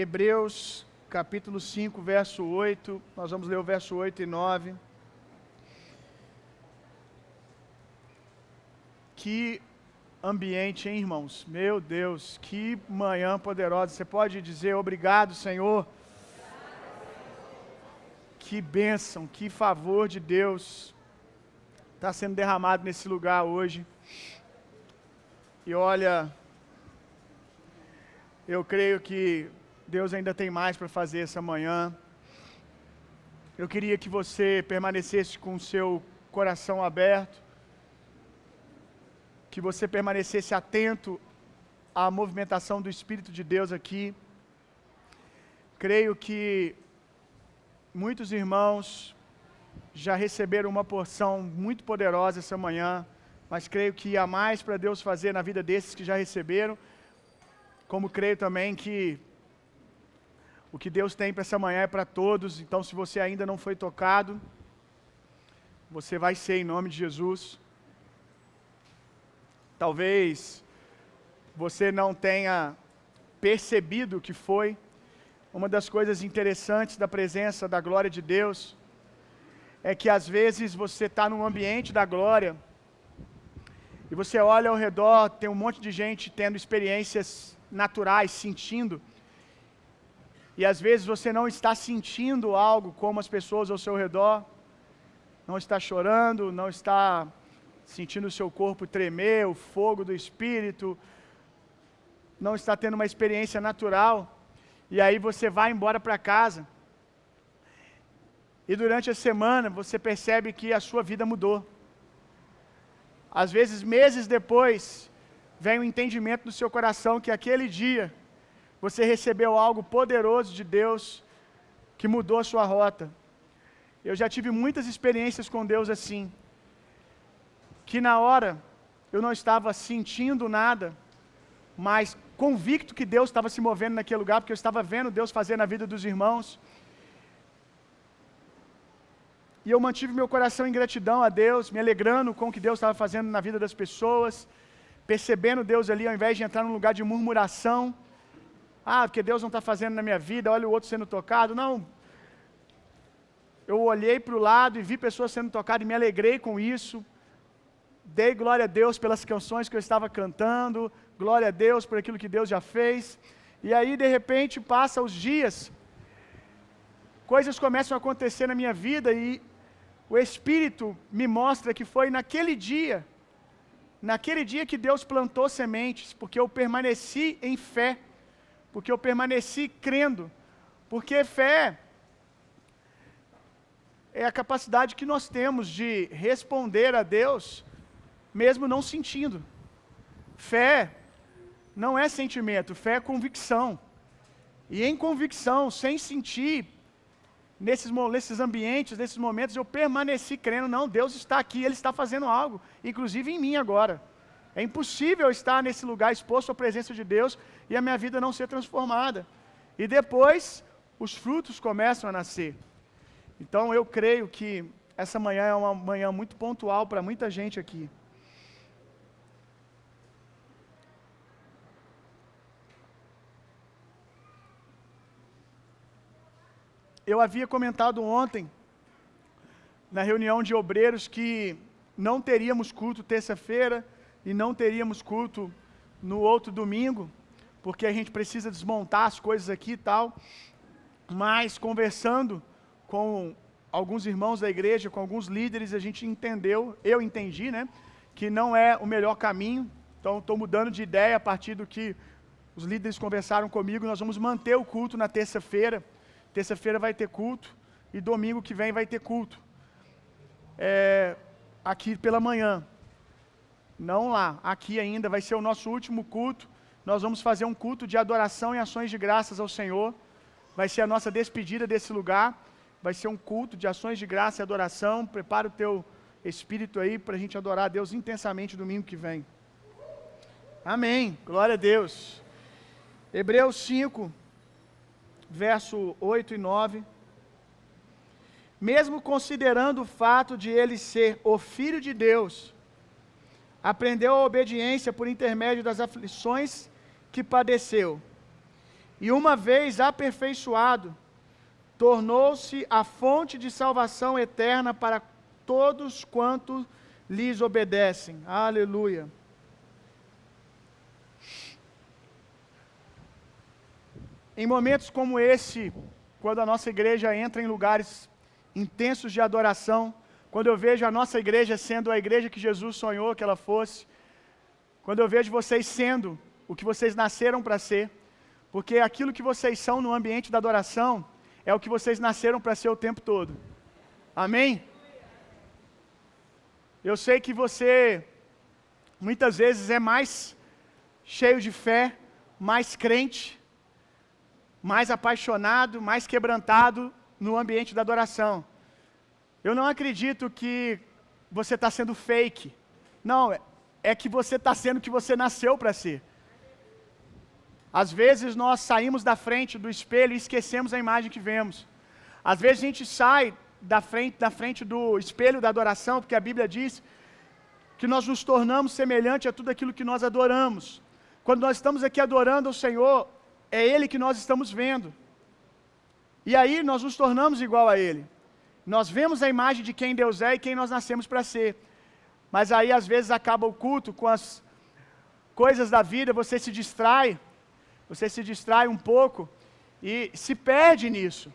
Hebreus, capítulo 5, verso 8. Nós vamos ler o verso 8 e 9. Que ambiente, hein, irmãos? Meu Deus, que manhã poderosa. Você pode dizer obrigado, Senhor? Que bênção, que favor de Deus está sendo derramado nesse lugar hoje. E olha, eu creio que Deus ainda tem mais para fazer essa manhã. Eu queria que você permanecesse com o seu coração aberto, que você permanecesse atento à movimentação do Espírito de Deus aqui. Creio que muitos irmãos já receberam uma porção muito poderosa essa manhã, mas creio que há mais para Deus fazer na vida desses que já receberam, como creio também que o que Deus tem para essa manhã é para todos. Então, se você ainda não foi tocado, você vai ser em nome de Jesus. Talvez você não tenha percebido o que foi. Uma das coisas interessantes da presença da glória de Deus é que às vezes você está num ambiente da glória e você olha ao redor, tem um monte de gente tendo experiências naturais, sentindo, e às vezes você não está sentindo algo como as pessoas ao seu redor, não está chorando, não está sentindo o seu corpo tremer, o fogo do Espírito, não está tendo uma experiência natural, e aí você vai embora para casa, e durante a semana você percebe que a sua vida mudou. Às vezes, meses depois, vem o entendimento do seu coração que aquele dia você recebeu algo poderoso de Deus que mudou a sua rota. Eu já tive muitas experiências com Deus assim, que na hora eu não estava sentindo nada, mas convicto que Deus estava se movendo naquele lugar, porque eu estava vendo Deus fazer na vida dos irmãos. E eu mantive meu coração em gratidão a Deus, me alegrando com o que Deus estava fazendo na vida das pessoas, percebendo Deus ali, ao invés de entrar num lugar de murmuração. Porque Deus não está fazendo na minha vida, olha o outro sendo tocado. Não. Eu olhei para o lado e vi pessoas sendo tocadas e me alegrei com isso. Dei glória a Deus pelas canções que eu estava cantando, glória a Deus por aquilo que Deus já fez. E aí, de repente, passa os dias, coisas começam a acontecer na minha vida e o Espírito me mostra que foi naquele dia que Deus plantou sementes, porque eu permaneci em fé, porque eu permaneci crendo, porque fé é a capacidade que nós temos de responder a Deus, mesmo não sentindo. Fé não é sentimento, fé é convicção. E em convicção, sem sentir, nesses ambientes, nesses momentos, eu permaneci crendo, não, Deus está aqui, Ele está fazendo algo, inclusive em mim agora. É impossível estar nesse lugar exposto à presença de Deus e a minha vida não ser transformada. E depois, os frutos começam a nascer. Então, eu creio que essa manhã é uma manhã muito pontual para muita gente aqui. Eu havia comentado ontem, na reunião de obreiros, que não teríamos culto terça-feira e não teríamos culto no outro domingo, porque a gente precisa desmontar as coisas aqui e tal. Mas conversando com alguns irmãos da igreja, com alguns líderes, a gente entendeu, eu entendi, né, que não é o melhor caminho. Então estou mudando de ideia a partir do que os líderes conversaram comigo. Nós vamos manter o culto na terça-feira. Terça-feira vai ter culto e domingo que vem vai ter culto. Aqui pela manhã. Não lá, aqui ainda vai ser o nosso último culto. Nós vamos fazer um culto de adoração e ações de graças ao Senhor. Vai ser a nossa despedida desse lugar. Vai ser um culto de ações de graça e adoração. Prepara o teu espírito aí para a gente adorar a Deus intensamente domingo que vem. Amém. Glória a Deus. Hebreus 5, verso 8 e 9. Mesmo considerando o fato de ele ser o Filho de Deus, aprendeu a obediência por intermédio das aflições que padeceu. e uma vez aperfeiçoado, tornou-se a fonte de salvação eterna para todos quantos lhes obedecem. Aleluia. Em momentos como esse, quando a nossa igreja entra em lugares intensos de adoração, quando eu vejo a nossa igreja sendo a igreja que Jesus sonhou que ela fosse, quando eu vejo vocês sendo o que vocês nasceram para ser, porque aquilo que vocês são no ambiente da adoração é o que vocês nasceram para ser o tempo todo. Amém? Eu sei que você muitas vezes é mais cheio de fé, mais crente, mais apaixonado, mais quebrantado no ambiente da adoração. Eu não acredito que você está sendo fake. Não, é que você está sendo o que você nasceu para ser. Às vezes nós saímos da frente do espelho e esquecemos a imagem que vemos. Às vezes a gente sai da frente do espelho da adoração, porque a Bíblia diz que nós nos tornamos semelhante a tudo aquilo que nós adoramos. Quando nós estamos aqui adorando ao Senhor, é Ele que nós estamos vendo. E aí nós nos tornamos igual a Ele. Nós vemos a imagem de quem Deus é e quem nós nascemos para ser. Mas aí às vezes acaba o culto com as coisas da vida, você se distrai um pouco e se perde nisso.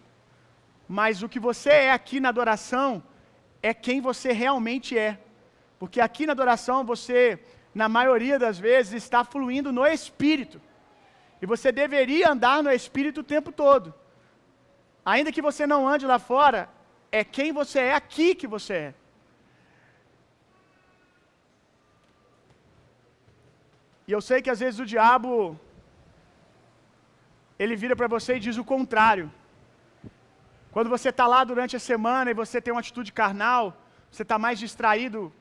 Mas o que você é aqui na adoração é quem você realmente é. Porque aqui na adoração você, na maioria das vezes, está fluindo no Espírito. E você deveria andar no Espírito o tempo todo. Ainda que você não ande lá fora, é quem você é aqui que você é. E eu sei que às vezes o diabo, ele vira para você e diz o contrário. Quando você está lá durante a semana e você tem uma atitude carnal, você está mais distraído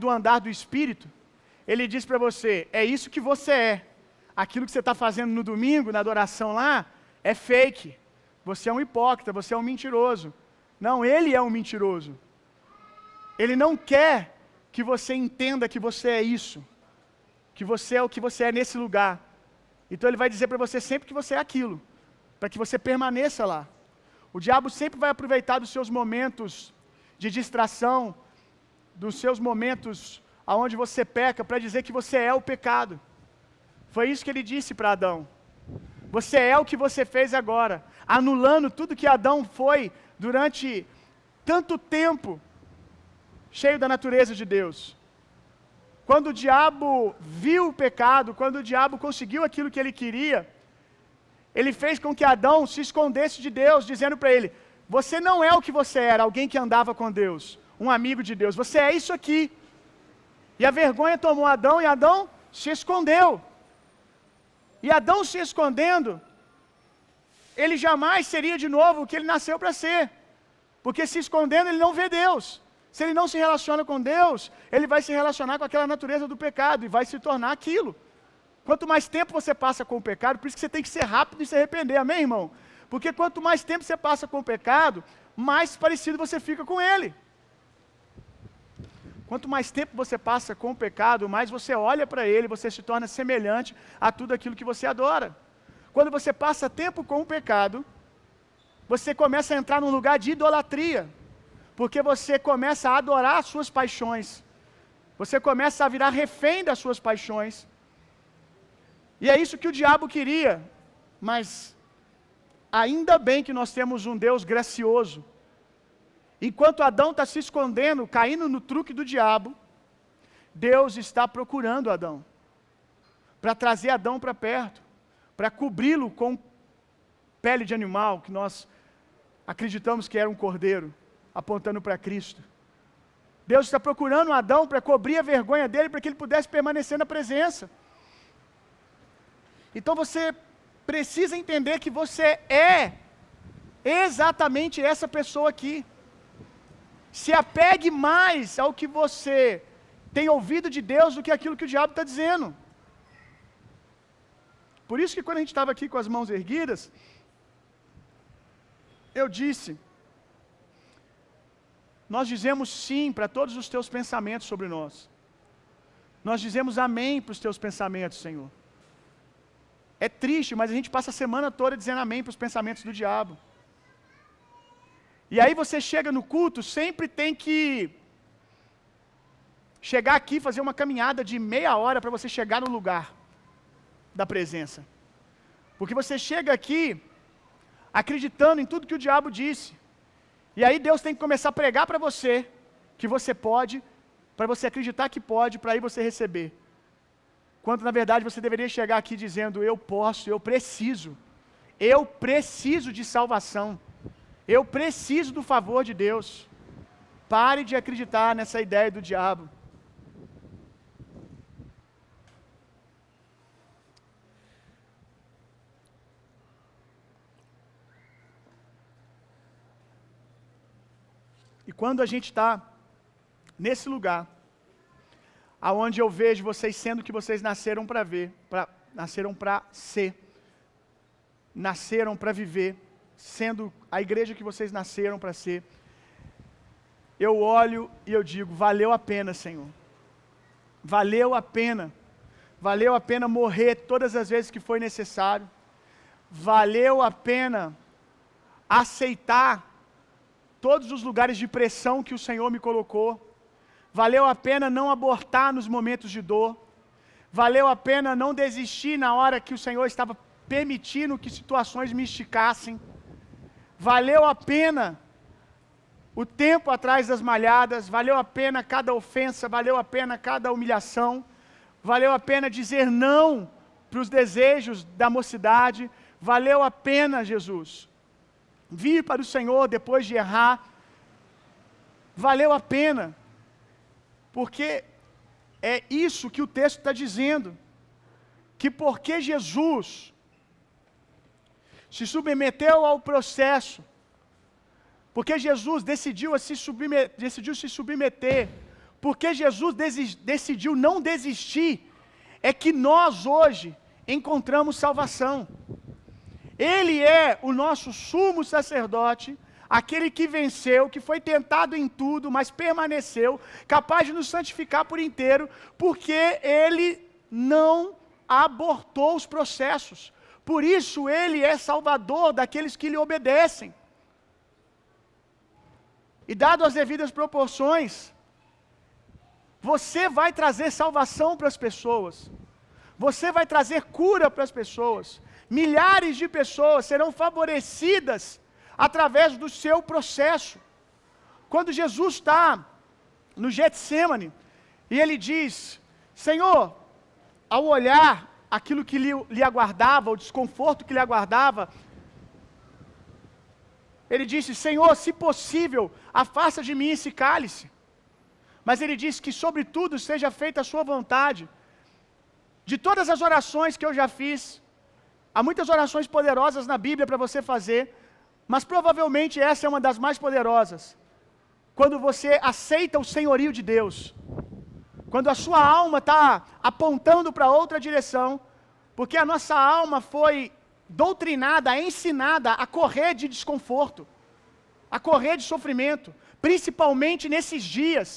do andar do Espírito, ele diz para você, é isso que você é. Aquilo que você está fazendo no domingo, na adoração lá, é fake. Você é um hipócrita, você é um mentiroso. Não, ele é um mentiroso. Ele não quer que você entenda que você é isso, que você é o que você é nesse lugar. Então ele vai dizer para você sempre que você é aquilo, para que você permaneça lá. O diabo sempre vai aproveitar dos seus momentos de distração, dos seus momentos aonde você peca, para dizer que você é o pecado. Foi isso que ele disse para Adão. Você é o que você fez agora, anulando tudo que Adão foi durante tanto tempo, cheio da natureza de Deus. Quando o diabo viu o pecado, quando o diabo conseguiu aquilo que ele queria, ele fez com que Adão se escondesse de Deus, dizendo para ele: você não é o que você era, alguém que andava com Deus, um amigo de Deus, você é isso aqui. E a vergonha tomou Adão e Adão se escondeu. E Adão se escondendo, ele jamais seria de novo o que ele nasceu para ser. Porque se escondendo ele não vê Deus. Se ele não se relaciona com Deus, ele vai se relacionar com aquela natureza do pecado e vai se tornar aquilo. Quanto mais tempo você passa com o pecado, por isso que você tem que ser rápido e se arrepender, amém, irmão? Porque quanto mais tempo você passa com o pecado, mais parecido você fica com ele. Quanto mais tempo você passa com o pecado, mais você olha para ele, você se torna semelhante a tudo aquilo que você adora. Quando você passa tempo com o pecado, você começa a entrar num lugar de idolatria, porque você começa a adorar as suas paixões, você começa a virar refém das suas paixões, e é isso que o diabo queria, mas ainda bem que nós temos um Deus gracioso. Enquanto Adão está se escondendo, caindo no truque do diabo, Deus está procurando Adão, para trazer Adão para perto, para cobri-lo com pele de animal, que nós acreditamos que era um cordeiro, apontando para Cristo. Deus está procurando Adão para cobrir a vergonha dele, para que ele pudesse permanecer na presença. Então você precisa entender que você é exatamente essa pessoa aqui. Se apegue mais ao que você tem ouvido de Deus do que aquilo que o diabo está dizendo. Por isso que quando a gente estava aqui com as mãos erguidas, eu disse: nós dizemos sim para todos os teus pensamentos sobre nós. Nós dizemos amém para os teus pensamentos, Senhor. É triste, mas a gente passa a semana toda dizendo amém para os pensamentos do diabo. E aí você chega no culto, sempre tem que chegar aqui, fazer uma caminhada de meia hora para você chegar no lugar da presença. Porque você chega aqui acreditando em tudo que o diabo disse. E aí Deus tem que começar a pregar para você que você pode, para você acreditar que pode, para aí você receber. Quando na verdade você deveria chegar aqui dizendo: eu posso, eu preciso de salvação. Eu preciso do favor de Deus. Pare de acreditar nessa ideia do diabo. E quando a gente está nesse lugar, aonde eu vejo vocês sendo o que vocês nasceram para ver, nasceram para ser, nasceram para viver, sendo a igreja que vocês nasceram para ser, eu olho e eu digo: valeu a pena, Senhor. Valeu a pena. Valeu a pena morrer todas as vezes que foi necessário. Valeu a pena aceitar todos os lugares de pressão que o Senhor me colocou. Valeu a pena não abortar nos momentos de dor. Valeu a pena não desistir na hora que o Senhor estava permitindo que situações me esticassem. Valeu a pena o tempo atrás das malhadas. Valeu a pena cada ofensa. Valeu a pena cada humilhação. Valeu a pena dizer não para os desejos da mocidade. Valeu a pena, Jesus, vir para o Senhor depois de errar. Valeu a pena, porque é isso que o texto está dizendo, que porque Jesus se submeteu ao processo, porque Jesus decidiu se submeter, porque Jesus decidiu não desistir, é que nós hoje encontramos salvação. Ele é o nosso sumo sacerdote, aquele que venceu, que foi tentado em tudo, mas permaneceu, capaz de nos santificar por inteiro, porque ele não abortou os processos. Por isso ele é salvador daqueles que lhe obedecem. E dado as devidas proporções, você vai trazer salvação para as pessoas. Você vai trazer cura para as pessoas. Milhares de pessoas serão favorecidas através do seu processo. Quando Jesus está no Getsêmani e ele diz: Senhor, ao olhar aquilo que lhe aguardava, o desconforto que lhe aguardava, ele disse: Senhor, se possível, afasta de mim esse cálice. Mas ele disse que sobretudo seja feita a sua vontade. De todas as orações que eu já fiz, há muitas orações poderosas na Bíblia para você fazer, mas provavelmente essa é uma das mais poderosas. Quando você aceita o senhorio de Deus, quando a sua alma está apontando para outra direção, porque a nossa alma foi doutrinada, ensinada a correr de desconforto, a correr de sofrimento, principalmente nesses dias.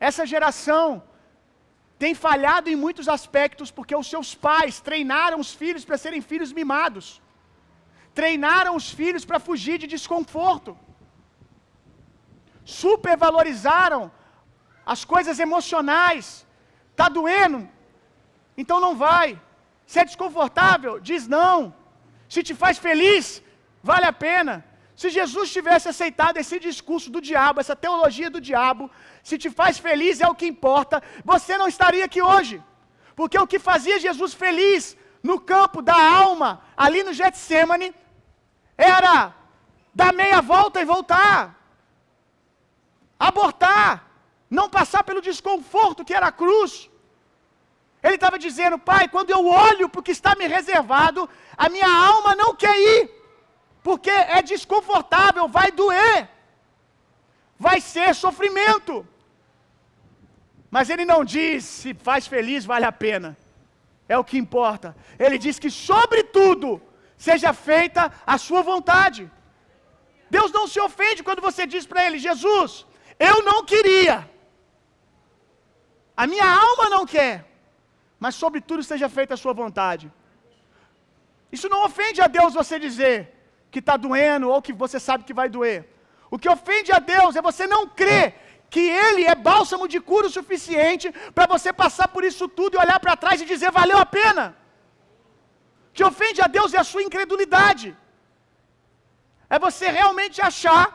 Essa geração tem falhado em muitos aspectos porque os seus pais treinaram os filhos para serem filhos mimados, treinaram os filhos para fugir de desconforto, supervalorizaram as coisas emocionais. Está doendo? Então não vai. Se é desconfortável, diz não. Se te faz feliz, vale a pena. Se Jesus tivesse aceitado esse discurso do diabo, essa teologia do diabo, se te faz feliz é o que importa, você não estaria aqui hoje. Porque o que fazia Jesus feliz no campo da alma, ali no Getsêmani, era dar meia volta e voltar, abortar, não passar pelo desconforto que era a cruz. Ele estava dizendo: Pai, quando eu olho para o que está me reservado, a minha alma não quer ir, porque é desconfortável, vai doer, vai ser sofrimento. Mas ele não diz: se faz feliz, vale a pena, é o que importa. Ele diz que sobretudo seja feita a sua vontade. Deus não se ofende quando você diz para ele: Jesus, eu não queria, a minha alma não quer, mas sobretudo seja feita a sua vontade. Isso não ofende a Deus você dizer que está doendo ou que você sabe que vai doer. O que ofende a Deus é você não crer que Ele é bálsamo de cura o suficiente para você passar por isso tudo e olhar para trás e dizer, valeu a pena. O que ofende a Deus é a sua incredulidade. É você realmente achar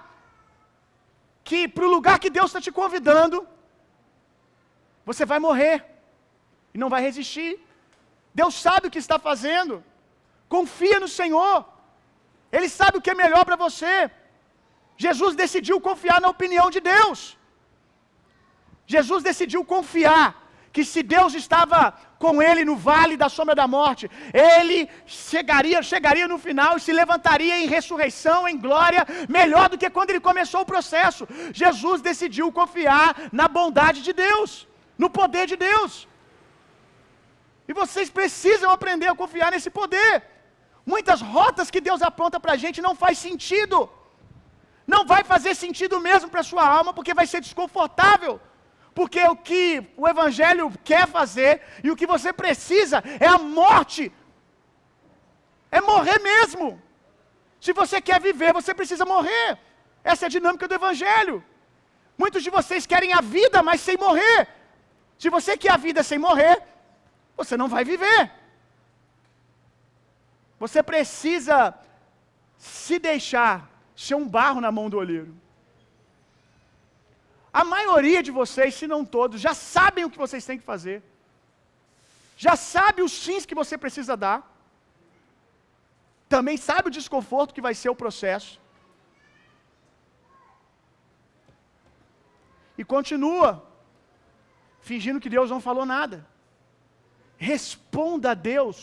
que para o lugar que Deus está te convidando, você vai morrer e não vai resistir. Deus sabe o que está fazendo. Confia no Senhor. Ele sabe o que é melhor para você. Jesus decidiu confiar na opinião de Deus. Jesus decidiu confiar que se Deus estava com ele no vale da sombra da morte, ele chegaria no final e se levantaria em ressurreição, em glória, melhor do que quando ele começou o processo. Jesus decidiu confiar na bondade de Deus, no poder de Deus. E vocês precisam aprender a confiar nesse poder. Muitas rotas que Deus aponta para a gente não faz sentido. Não vai fazer sentido mesmo para a sua alma, porque vai ser desconfortável. Porque o que o Evangelho quer fazer e o que você precisa é a morte. É morrer mesmo. Se você quer viver, você precisa morrer. Essa é a dinâmica do Evangelho. Muitos de vocês querem a vida, mas sem morrer. Se você quer a vida sem morrer, você não vai viver. Você precisa se deixar ser um barro na mão do oleiro. A maioria de vocês, se não todos, já sabem o que vocês têm que fazer. Já sabe os sims que você precisa dar. Também sabe o desconforto que vai ser o processo. E continua fingindo que Deus não falou nada. Responda a Deus.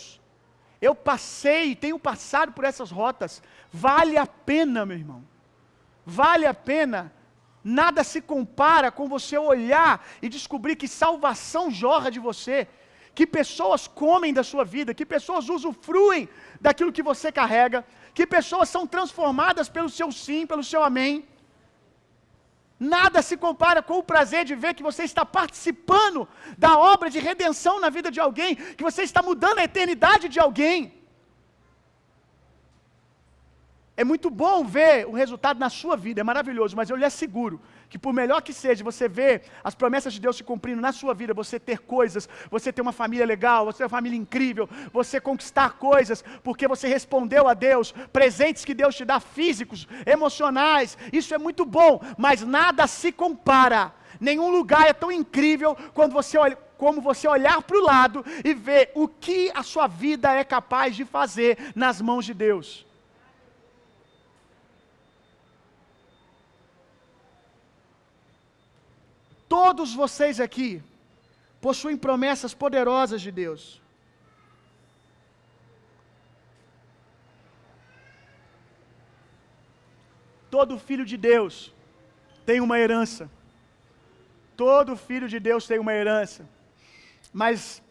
Eu passei, tenho passado por essas rotas. Vale a pena, meu irmão. Vale a pena. Nada se compara com você olhar e descobrir que salvação jorra de você, que pessoas comem da sua vida, que pessoas usufruem daquilo que você carrega, que pessoas são transformadas pelo seu sim, pelo seu amém. Nada se compara com o prazer de ver que você está participando da obra de redenção na vida de alguém, que você está mudando a eternidade de alguém. É muito bom ver o resultado na sua vida, é maravilhoso, mas eu lhe asseguro que por melhor que seja você ver as promessas de Deus se cumprindo na sua vida, você ter coisas, você ter uma família legal, você ter uma família incrível, você conquistar coisas, porque você respondeu a Deus, presentes que Deus te dá físicos, emocionais, isso é muito bom, mas nada se compara, nenhum lugar é tão incrível quando como você olhar para o lado e ver o que a sua vida é capaz de fazer nas mãos de Deus. Todos vocês aqui possuem promessas poderosas de Deus. Todo filho de Deus tem uma herança. Todo filho de Deus tem uma herança. Mas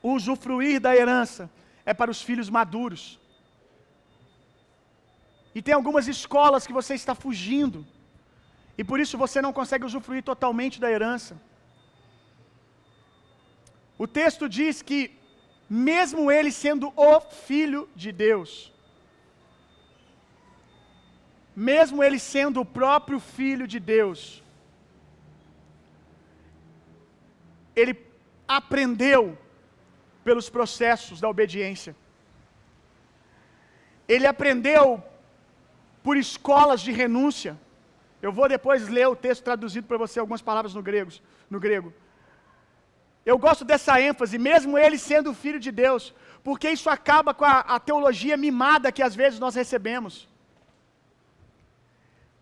o usufruir da herança é para os filhos maduros. E tem algumas escolas que você está fugindo. E por isso você não consegue usufruir totalmente da herança. O texto diz que, mesmo ele sendo o Filho de Deus, mesmo ele sendo o próprio Filho de Deus, ele aprendeu pelos processos da obediência. Ele aprendeu por escolas de renúncia. Eu vou depois ler o texto traduzido para você, algumas palavras no grego. Eu gosto dessa ênfase, mesmo ele sendo filho de Deus, porque isso acaba com a teologia mimada que às vezes nós recebemos.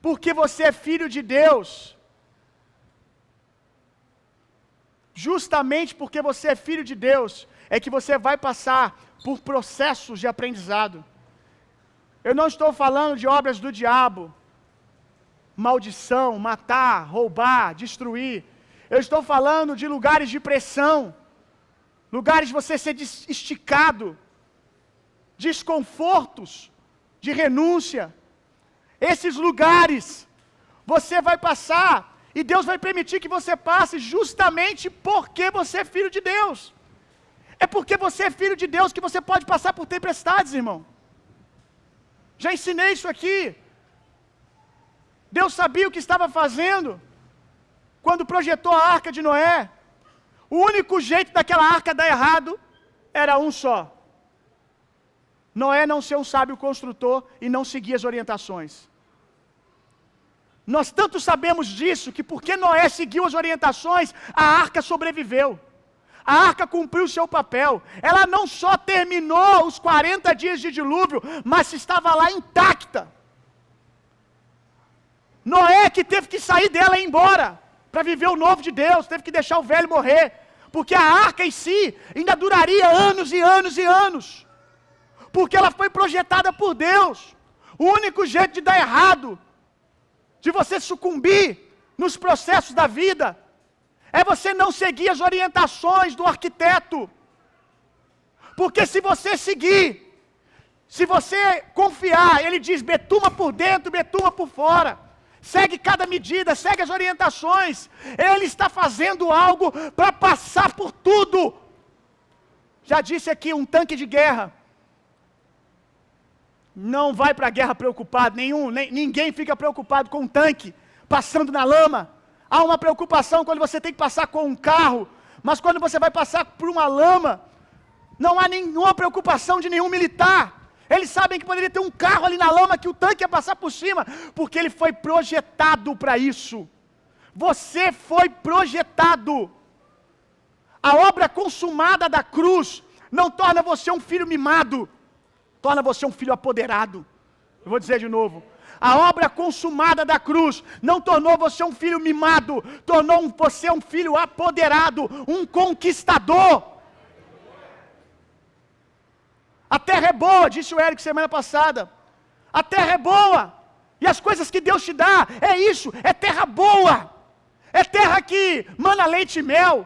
Porque você é filho de Deus, justamente porque você é filho de Deus, é que você vai passar por processos de aprendizado. Eu não estou falando de obras do diabo, maldição, matar, roubar, destruir. Eu estou falando de lugares de pressão, lugares de você ser esticado, desconfortos, de renúncia. Esses lugares você vai passar e Deus vai permitir que você passe justamente porque você é filho de Deus. É porque você é filho de Deus que você pode passar por tempestades, irmão. Já ensinei isso aqui. Deus sabia o que estava fazendo quando projetou a arca de Noé. O único jeito daquela arca dar errado era um só: Noé não ser um sábio construtor e não seguir as orientações. Nós tanto sabemos disso que porque Noé seguiu as orientações, a arca sobreviveu. A arca cumpriu o seu papel. Ela não só terminou os 40 dias de dilúvio, mas estava lá intacta. Noé que teve que sair dela e ir embora para viver o novo de Deus, teve que deixar o velho morrer, porque a arca em si ainda duraria anos e anos e anos, porque ela foi projetada por Deus. O único jeito de dar errado, de você sucumbir nos processos da vida, é você não seguir as orientações do arquiteto. Porque se você seguir, se você confiar, ele diz: betuma por dentro, betuma por fora. Segue cada medida, segue as orientações. Ele está fazendo algo para passar por tudo. Já disse aqui, um tanque de guerra não vai para a guerra preocupado, ninguém fica preocupado com um tanque passando na lama. Há uma preocupação quando você tem que passar com um carro, mas quando você vai passar por uma lama, não há nenhuma preocupação de nenhum militar. Eles sabem que poderia ter um carro ali na lama, que o tanque ia passar por cima, porque ele foi projetado para isso. Você foi projetado. A obra consumada da cruz não torna você um filho mimado, torna você um filho apoderado. Eu vou dizer de novo: a obra consumada da cruz não tornou você um filho mimado, tornou você um filho apoderado, um conquistador. A terra é boa, disse o Érico semana passada. A terra é boa. E as coisas que Deus te dá, é isso, é terra boa. É terra que mana leite e mel.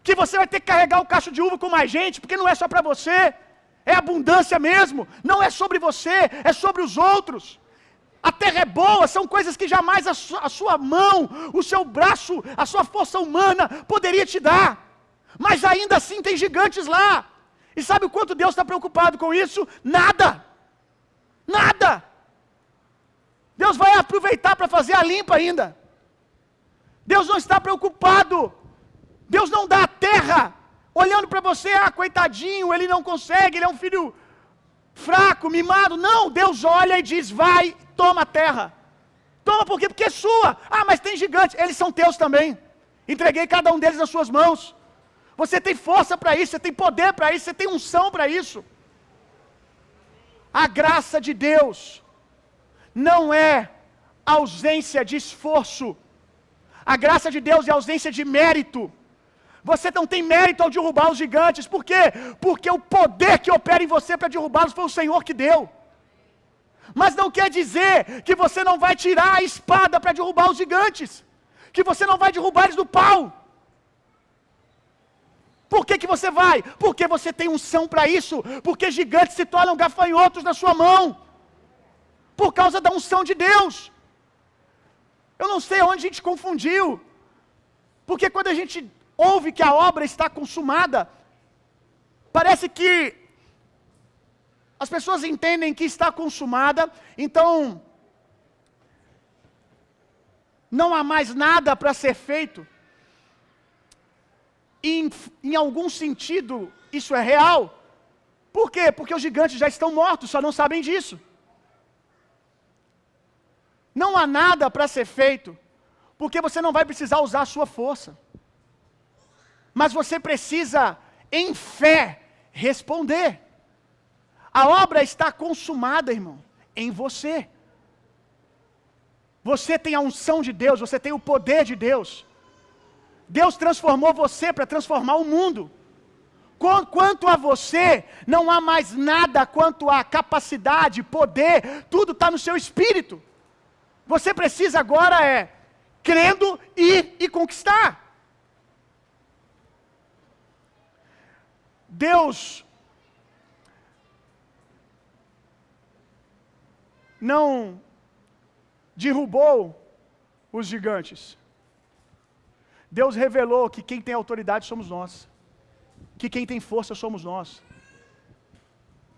Que você vai ter que carregar o cacho de uva com mais gente, porque não é só para você. É abundância mesmo. Não é sobre você, é sobre os outros. A terra é boa, são coisas que jamais a sua mão, o seu braço, a sua força humana poderia te dar. Mas ainda assim tem gigantes lá. E sabe o quanto Deus está preocupado com isso? Nada. Nada. Deus vai aproveitar para fazer a limpa ainda. Deus não está preocupado. Deus não dá a terra olhando para você: coitadinho, ele não consegue, ele é um filho fraco, mimado. Não, Deus olha e diz: vai, toma a terra. Toma por quê? Porque é sua. Mas tem gigantes, eles são teus também. Entreguei cada um deles nas suas mãos. Você tem força para isso, você tem poder para isso, você tem unção para isso. A graça de Deus não é ausência de esforço. A graça de Deus é ausência de mérito. Você não tem mérito ao derrubar os gigantes. Por quê? Porque o poder que opera em você para derrubá-los foi o Senhor que deu. Mas não quer dizer que você não vai tirar a espada para derrubar os gigantes, que você não vai derrubar eles do pau. Por que você vai? Porque você tem unção para isso. Porque gigantes se tornam gafanhotos na sua mão, por causa da unção de Deus. Eu não sei onde a gente confundiu, porque quando a gente ouve que a obra está consumada, parece que as pessoas entendem que está consumada, então não há mais nada para ser feito. Em algum sentido, isso é real. Por quê? Porque os gigantes já estão mortos, só não sabem disso. Não há nada para ser feito, porque você não vai precisar usar a sua força. Mas você precisa, em fé, responder. A obra está consumada, irmão, em você. Você tem a unção de Deus, você tem o poder de Deus. Deus transformou você para transformar o mundo. Quanto a você, não há mais nada quanto a capacidade, poder, tudo está no seu espírito. Você precisa agora crendo, ir e conquistar. Deus não derrubou os gigantes. Deus revelou que quem tem autoridade somos nós. que quem tem força somos nós.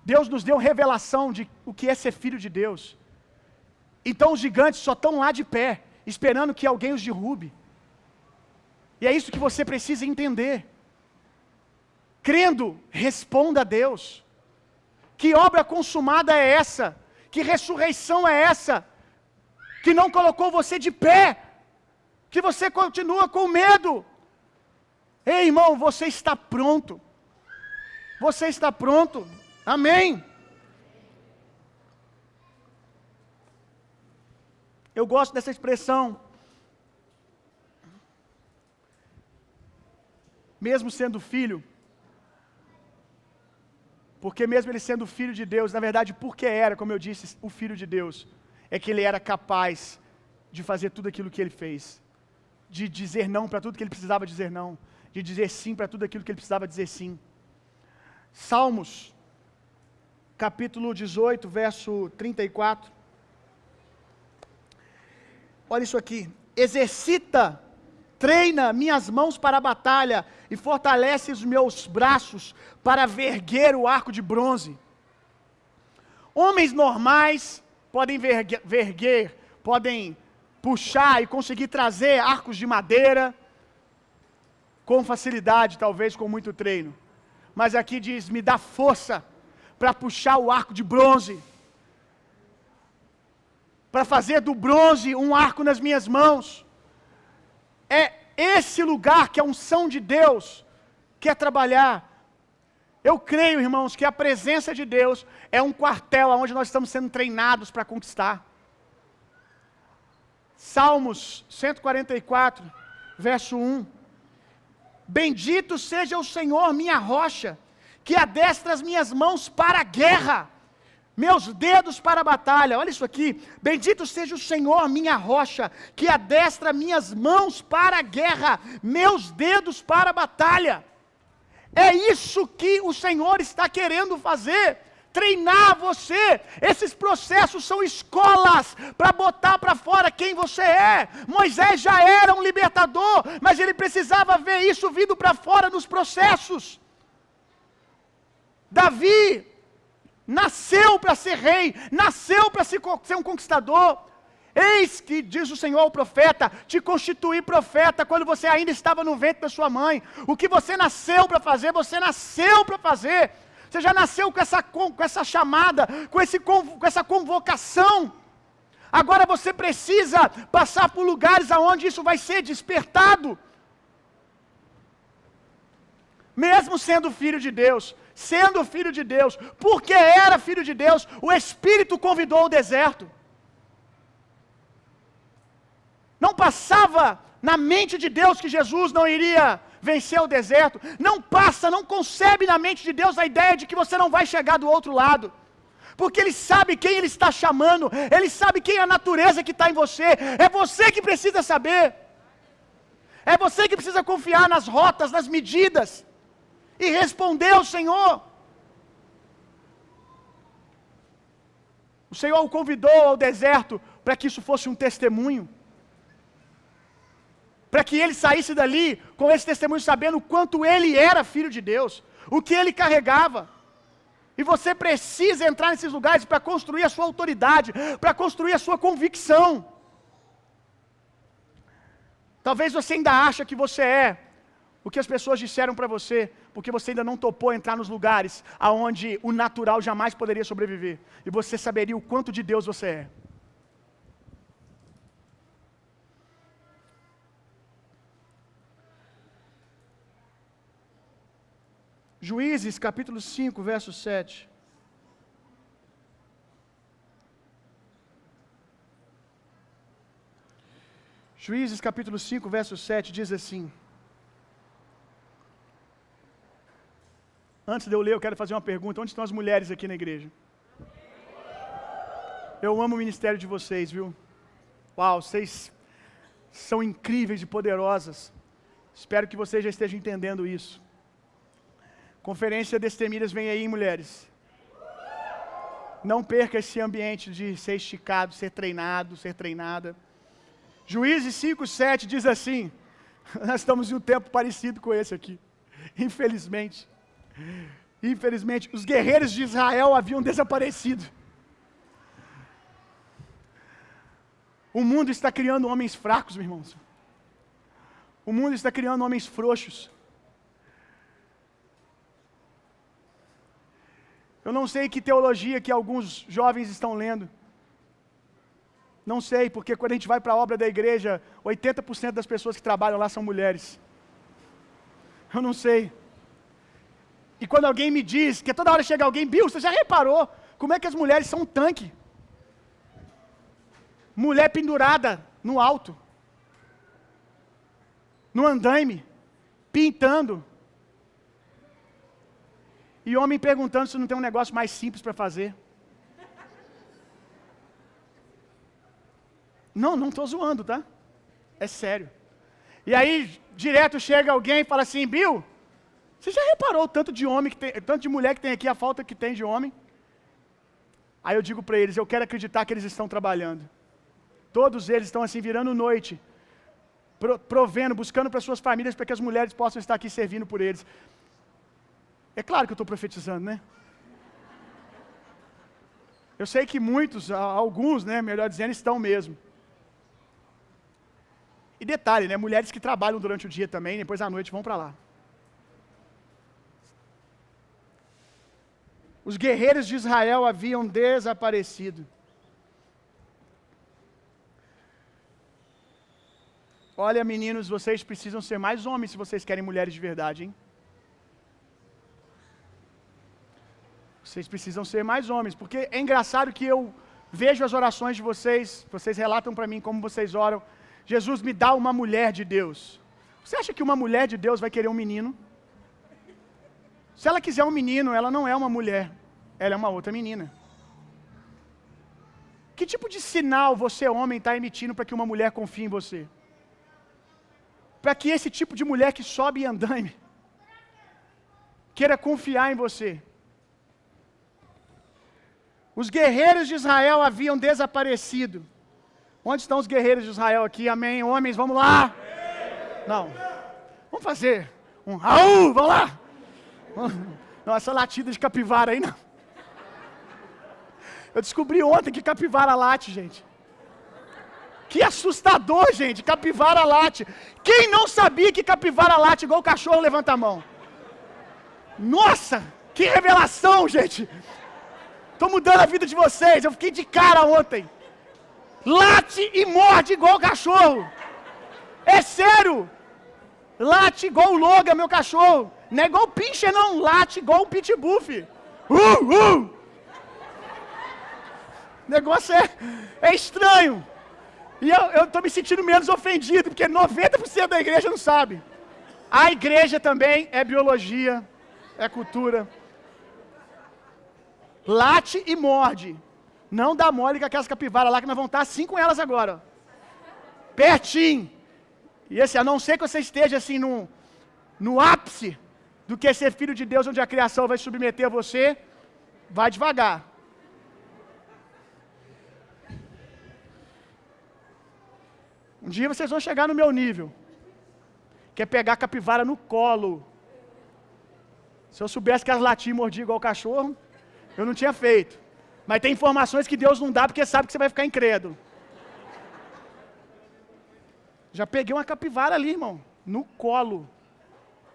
Deus nos deu revelação de o que é ser filho de Deus. Então os gigantes só estão lá de pé, esperando que alguém os derrube. E é isso que você precisa entender. Crendo, responda a Deus. Que obra consumada é essa? Que ressurreição é essa? Que não colocou você de pé? Que você continua com medo? Ei, irmão, você está pronto. Você está pronto. Amém. Eu gosto dessa expressão. Mesmo sendo filho, porque mesmo ele sendo filho de Deus, na verdade, porque era, como eu disse, o filho de Deus, é que ele era capaz de fazer tudo aquilo que ele fez, de dizer não para tudo que ele precisava dizer não, de dizer sim para tudo aquilo que ele precisava dizer sim. Salmos, capítulo 18, verso 34. Olha isso aqui. Exercita, treina minhas mãos para a batalha e fortalece os meus braços para verguer o arco de bronze. Homens normais podem verguer, podem puxar e conseguir trazer arcos de madeira com facilidade, talvez com muito treino. Mas aqui diz: me dá força para puxar o arco de bronze, para fazer do bronze um arco nas minhas mãos. É esse lugar que a unção de Deus quer trabalhar. Eu creio, irmãos, que a presença de Deus é um quartel onde nós estamos sendo treinados para conquistar. Salmos 144, verso 1. Bendito seja o Senhor, minha rocha, que adestra as minhas mãos para a guerra, meus dedos para a batalha. Olha isso aqui. Bendito seja o Senhor, minha rocha, que adestra minhas mãos para a guerra, meus dedos para a batalha. É isso que o Senhor está querendo fazer, treinar você. Esses processos são escolas para botar para fora quem você é. Moisés já era um libertador, mas ele precisava ver isso vindo para fora nos processos. Davi nasceu para ser rei, nasceu para ser um conquistador. Eis que, diz o Senhor ao profeta, te constituí profeta quando você ainda estava no ventre da sua mãe. O que você nasceu para fazer, você nasceu para fazer. Você já nasceu com essa chamada, com essa convocação. Agora você precisa passar por lugares aonde isso vai ser despertado. Mesmo sendo filho de Deus, porque era filho de Deus, o Espírito convidou ao deserto. Não passava na mente de Deus que Jesus não iria vencer o deserto. Não concebe na mente de Deus a ideia de que você não vai chegar do outro lado. Porque Ele sabe quem Ele está chamando, Ele sabe quem é a natureza que está em você. É você que precisa saber. É você que precisa confiar nas rotas, nas medidas, e responder ao Senhor. O Senhor o convidou ao deserto para que isso fosse um testemunho, para que ele saísse dali com esse testemunho, sabendo o quanto ele era filho de Deus, o que ele carregava. E você precisa entrar nesses lugares para construir a sua autoridade, para construir a sua convicção. Talvez você ainda acha que você é o que as pessoas disseram para você, porque você ainda não topou entrar nos lugares aonde o natural jamais poderia sobreviver, e você saberia o quanto de Deus você é. Juízes, capítulo 5, verso 7. Juízes, capítulo 5, verso 7, diz assim. Antes de eu ler, eu quero fazer uma pergunta. Onde estão as mulheres aqui na igreja? Eu amo o ministério de vocês, viu? Uau, vocês são incríveis e poderosas. Espero que vocês já estejam entendendo isso. Conferência Destemidas vem aí, mulheres. Não perca esse ambiente de ser esticado, ser treinado, ser treinada. Juízes 5:7 diz assim. Nós estamos em um tempo parecido com esse aqui. Infelizmente, os guerreiros de Israel haviam desaparecido. O mundo está criando homens fracos, meus irmãos. O mundo está criando homens frouxos. Eu não sei que teologia que alguns jovens estão lendo. Não sei, porque quando a gente vai para a obra da igreja, 80% das pessoas que trabalham lá são mulheres. Eu não sei. E quando alguém me diz, que toda hora chega alguém, Bill, você já reparou como é que as mulheres são um tanque? Mulher pendurada no alto, no andaime, pintando. E homem perguntando se não tem um negócio mais simples para fazer. Não estou zoando, tá? É sério. E aí, direto chega alguém e fala assim, Bill, você já reparou o tanto de homem que tem, tanto de mulher que tem aqui, a falta que tem de homem? Aí eu digo para eles, eu quero acreditar que eles estão trabalhando. Todos eles estão assim, virando noite, provendo, buscando para suas famílias, para que as mulheres possam estar aqui servindo por eles. É claro que eu estou profetizando, né? Eu sei que muitos, alguns, né, melhor dizendo, estão mesmo. E detalhe, né, mulheres que trabalham durante o dia também, depois à noite vão para lá. Os guerreiros de Israel haviam desaparecido. Olha, meninos, vocês precisam ser mais homens se vocês querem mulheres de verdade, hein? Vocês precisam ser mais homens, porque é engraçado que eu vejo as orações de vocês relatam para mim como vocês oram. Jesus, me dá uma mulher de Deus. Você acha que uma mulher de Deus vai querer um menino? Se ela quiser um menino, ela não é uma mulher, ela é uma outra menina. Que tipo de sinal você, homem, está emitindo para que uma mulher confie em você? Para que esse tipo de mulher que sobe em andaime queira confiar em você? Os guerreiros de Israel haviam desaparecido. Onde estão os guerreiros de Israel aqui? Amém. Homens, vamos lá. Não. Vamos fazer um Raul, vamos lá. Não, essa latida de capivara aí não. Eu descobri ontem que capivara late, gente. Que assustador, gente. Capivara late. Quem não sabia que capivara late igual cachorro, levanta a mão. Nossa, que revelação, gente. Estou mudando a vida de vocês. Eu fiquei de cara ontem. Late e morde igual cachorro. É sério. Late igual o Logan, meu cachorro. Não é igual o pincher, não. Late igual o pitbull, filho. O negócio é estranho. E eu estou me sentindo menos ofendido, porque 90% da igreja não sabe. A igreja também é biologia, é cultura. Late e morde. Não dá mole com aquelas capivaras lá que nós vamos estar assim com elas agora. Ó. Pertinho. E esse, a não ser que você esteja assim no ápice do que é ser filho de Deus, onde a criação vai submeter a você, vai devagar. Um dia vocês vão chegar no meu nível, que é pegar a capivara no colo. Se eu soubesse que as latiam e mordiam igual cachorro, eu não tinha feito. Mas tem informações que Deus não dá porque sabe que você vai ficar incrédulo. Já peguei uma capivara ali, irmão, no colo.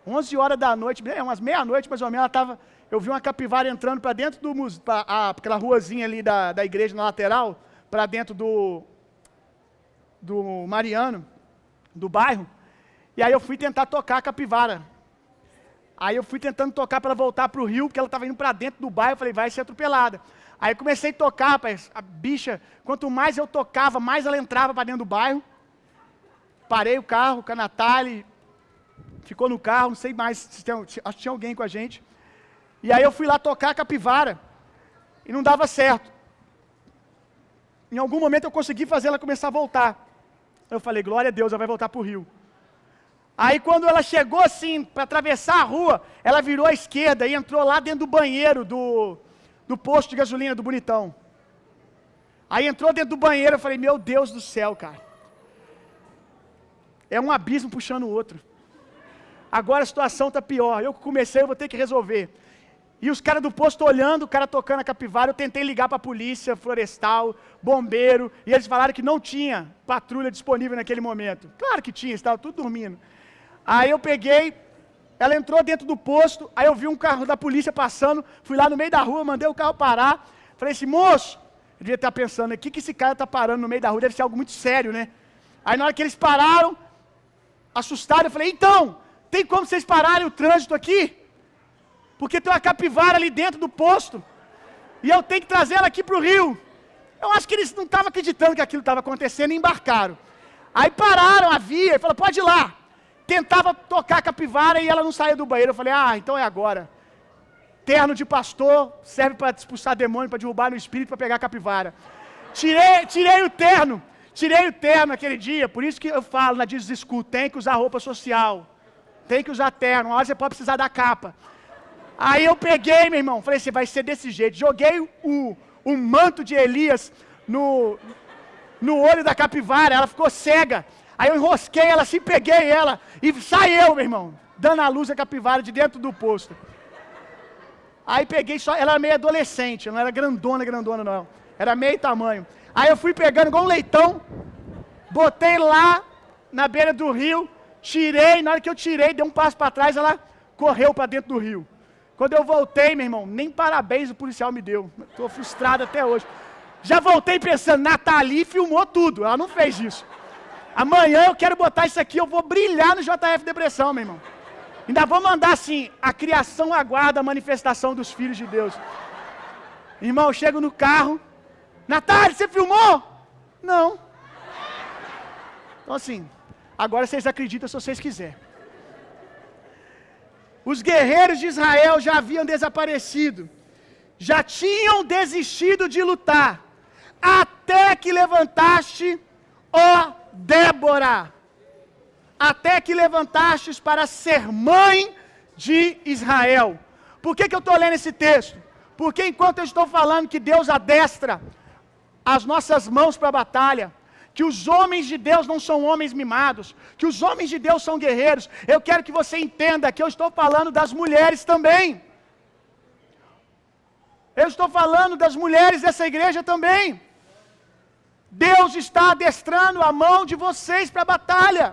11 horas da noite, umas meia-noite mais ou menos, eu vi uma capivara entrando para dentro aquela ruazinha ali da igreja na lateral, para dentro do Mariano, do bairro. E aí eu fui tentar tocar a capivara. Aí eu fui tentando tocar para ela voltar para o rio, porque ela estava indo para dentro do bairro. Eu falei, vai ser atropelada. Aí eu comecei a tocar, rapaz, a bicha, quanto mais eu tocava, mais ela entrava para dentro do bairro. Parei o carro com a Natália, ficou no carro, não sei mais, acho que tinha alguém com a gente. E aí eu fui lá tocar a capivara, e não dava certo. Em algum momento eu consegui fazer ela começar a voltar. Eu falei, glória a Deus, ela vai voltar para o rio. Aí quando ela chegou assim, para atravessar a rua, ela virou à esquerda e entrou lá dentro do banheiro do posto de gasolina do Bonitão. Aí entrou dentro do banheiro, eu falei, meu Deus do céu, cara. É um abismo puxando o outro. agora a situação está pior. Eu comecei, eu vou ter que resolver. E os caras do posto olhando, o cara tocando a capivara, eu tentei ligar para a polícia florestal, bombeiro, e eles falaram que não tinha patrulha disponível naquele momento. Claro que tinha, estava tudo dormindo. Aí eu peguei, ela entrou dentro do posto, aí eu vi um carro da polícia passando, fui lá no meio da rua, mandei o carro parar, falei assim, moço, eu devia estar pensando, o que esse cara está parando no meio da rua, deve ser algo muito sério, né? Aí na hora que eles pararam, assustado, eu falei, então, tem como vocês pararem o trânsito aqui? Porque tem uma capivara ali dentro do posto, e eu tenho que trazer ela aqui para o rio. Eu acho que eles não estavam acreditando que aquilo estava acontecendo e embarcaram. Aí pararam a via e falaram, pode ir lá. Tentava tocar a capivara e ela não saía do banheiro. Eu falei, então é agora. Terno de pastor serve para expulsar demônio, para derrubar no espírito, para pegar a capivara. Tirei o terno aquele dia. Por isso que eu falo na Jesus School, tem que usar roupa social. Tem que usar terno. Uma hora você pode precisar da capa. Aí eu peguei, meu irmão, falei assim, vai ser desse jeito. Joguei o manto de Elias no olho da capivara, ela ficou cega. Aí eu enrosquei ela assim, peguei ela e saiu, meu irmão, dando a luz à capivara de dentro do posto. Aí peguei só, ela era meio adolescente, não era grandona não, era meio tamanho. Aí eu fui pegando igual um leitão, botei lá na beira do rio, tirei, na hora que eu tirei, dei um passo para trás, ela correu para dentro do rio. Quando eu voltei, meu irmão, nem parabéns o policial me deu. Estou frustrado até hoje. Já voltei pensando, Nathalie filmou tudo, ela não fez isso. Amanhã eu quero botar isso aqui, eu vou brilhar no JF Depressão, meu irmão. Ainda vou mandar assim, a criação aguarda a manifestação dos filhos de Deus. Irmão, eu chego no carro, Natália, você filmou? Não. Então assim, agora vocês acreditam se vocês quiserem. Os guerreiros de Israel já haviam desaparecido, já tinham desistido de lutar, até que levantaste, ó Débora, até que levantastes para ser mãe de Israel. Por que eu estou lendo esse texto? Porque enquanto eu estou falando que Deus adestra as nossas mãos para a batalha, que os homens de Deus não são homens mimados, que os homens de Deus são guerreiros, eu quero que você entenda que eu estou falando das mulheres também. Eu estou falando das mulheres dessa igreja também. Deus está adestrando a mão de vocês para a batalha.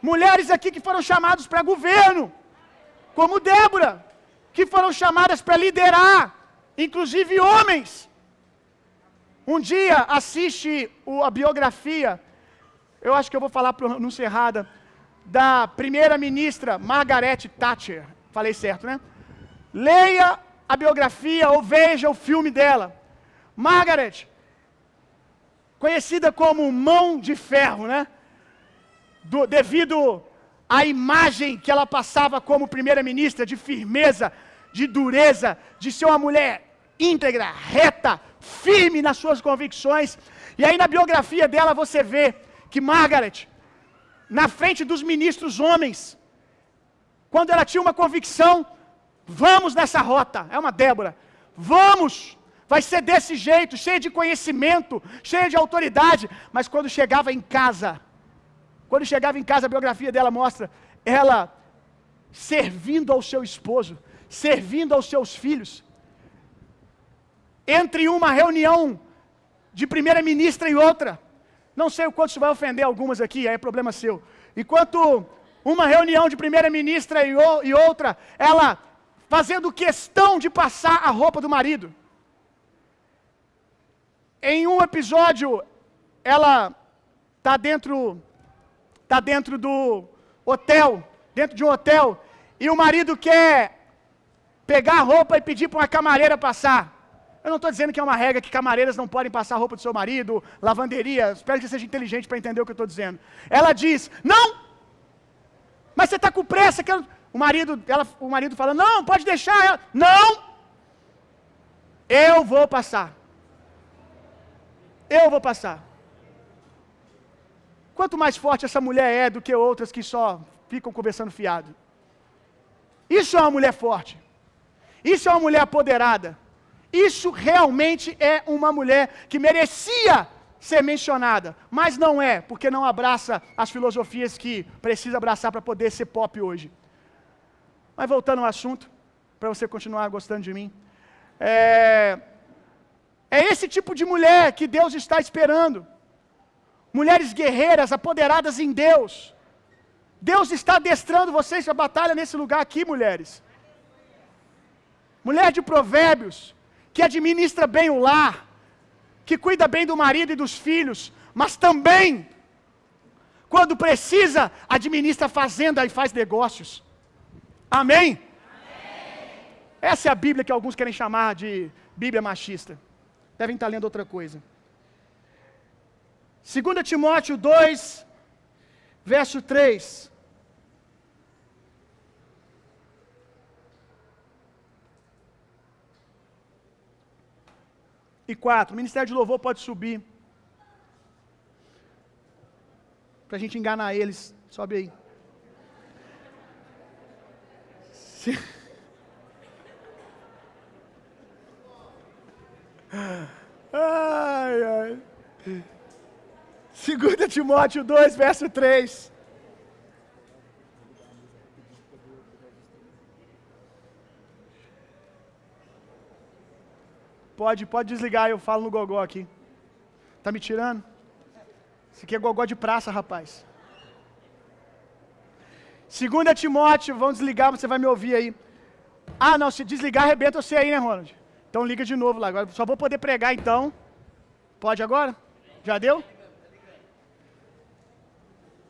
Mulheres aqui que foram chamadas para governo, como Débora, que foram chamadas para liderar, inclusive homens. Um dia assiste a biografia, eu acho que eu vou falar pronúncia errada, da primeira-ministra Margaret Thatcher. Falei certo, né? Leia a biografia ou veja o filme dela. Margaret, conhecida como mão de ferro, né? Devido à imagem que ela passava como primeira-ministra, de firmeza, de dureza, de ser uma mulher íntegra, reta, firme nas suas convicções. E aí na biografia dela você vê que Margaret, na frente dos ministros homens, quando ela tinha uma convicção, vamos nessa rota, é uma Débora, vamos, vai ser desse jeito, cheia de conhecimento, cheia de autoridade, mas quando chegava em casa, a biografia dela mostra ela servindo ao seu esposo, servindo aos seus filhos. Entre uma reunião de primeira-ministra e outra, não sei o quanto isso vai ofender algumas aqui, aí é problema seu. Enquanto uma reunião de primeira-ministra e outra, ela fazendo questão de passar a roupa do marido. Em um episódio, ela está dentro do hotel, dentro de um hotel, e o marido quer pegar a roupa e pedir para uma camareira passar. Eu não estou dizendo que é uma regra que camareiras não podem passar a roupa do seu marido, lavanderia, espero que você seja inteligente para entender o que eu estou dizendo. Ela diz, não, mas você está com pressa, que o marido fala, não, pode deixar ela. Não, eu vou passar. Eu vou passar. Quanto mais forte essa mulher é do que outras que só ficam conversando fiado. Isso é uma mulher forte. Isso é uma mulher apoderada. Isso realmente é uma mulher que merecia ser mencionada, mas não é, porque não abraça as filosofias que precisa abraçar para poder ser pop hoje. Mas voltando ao assunto, para você continuar gostando de mim, é esse tipo de mulher que Deus está esperando. Mulheres guerreiras, apoderadas em Deus. Deus está adestrando vocês para a batalha nesse lugar aqui, mulheres. Mulher de Provérbios, que administra bem o lar, que cuida bem do marido e dos filhos, mas também, quando precisa, administra a fazenda e faz negócios. Amém? Essa é a Bíblia que alguns querem chamar de Bíblia machista. Devem estar lendo outra coisa. 2 Timóteo 2, verso 3. E 4. O Ministério de Louvor pode subir. Para a gente enganar eles. Sobe aí. Ai, ai. 2 Timóteo 2, verso 3. Pode desligar, eu falo no gogó aqui. Tá me tirando? Isso aqui é gogó de praça, rapaz. 2 Timóteo, vamos desligar, você vai me ouvir aí. Ah, não, se desligar, arrebenta você aí, né, Ronald? Então liga de novo lá. Agora só vou poder pregar então. Pode agora? Já deu?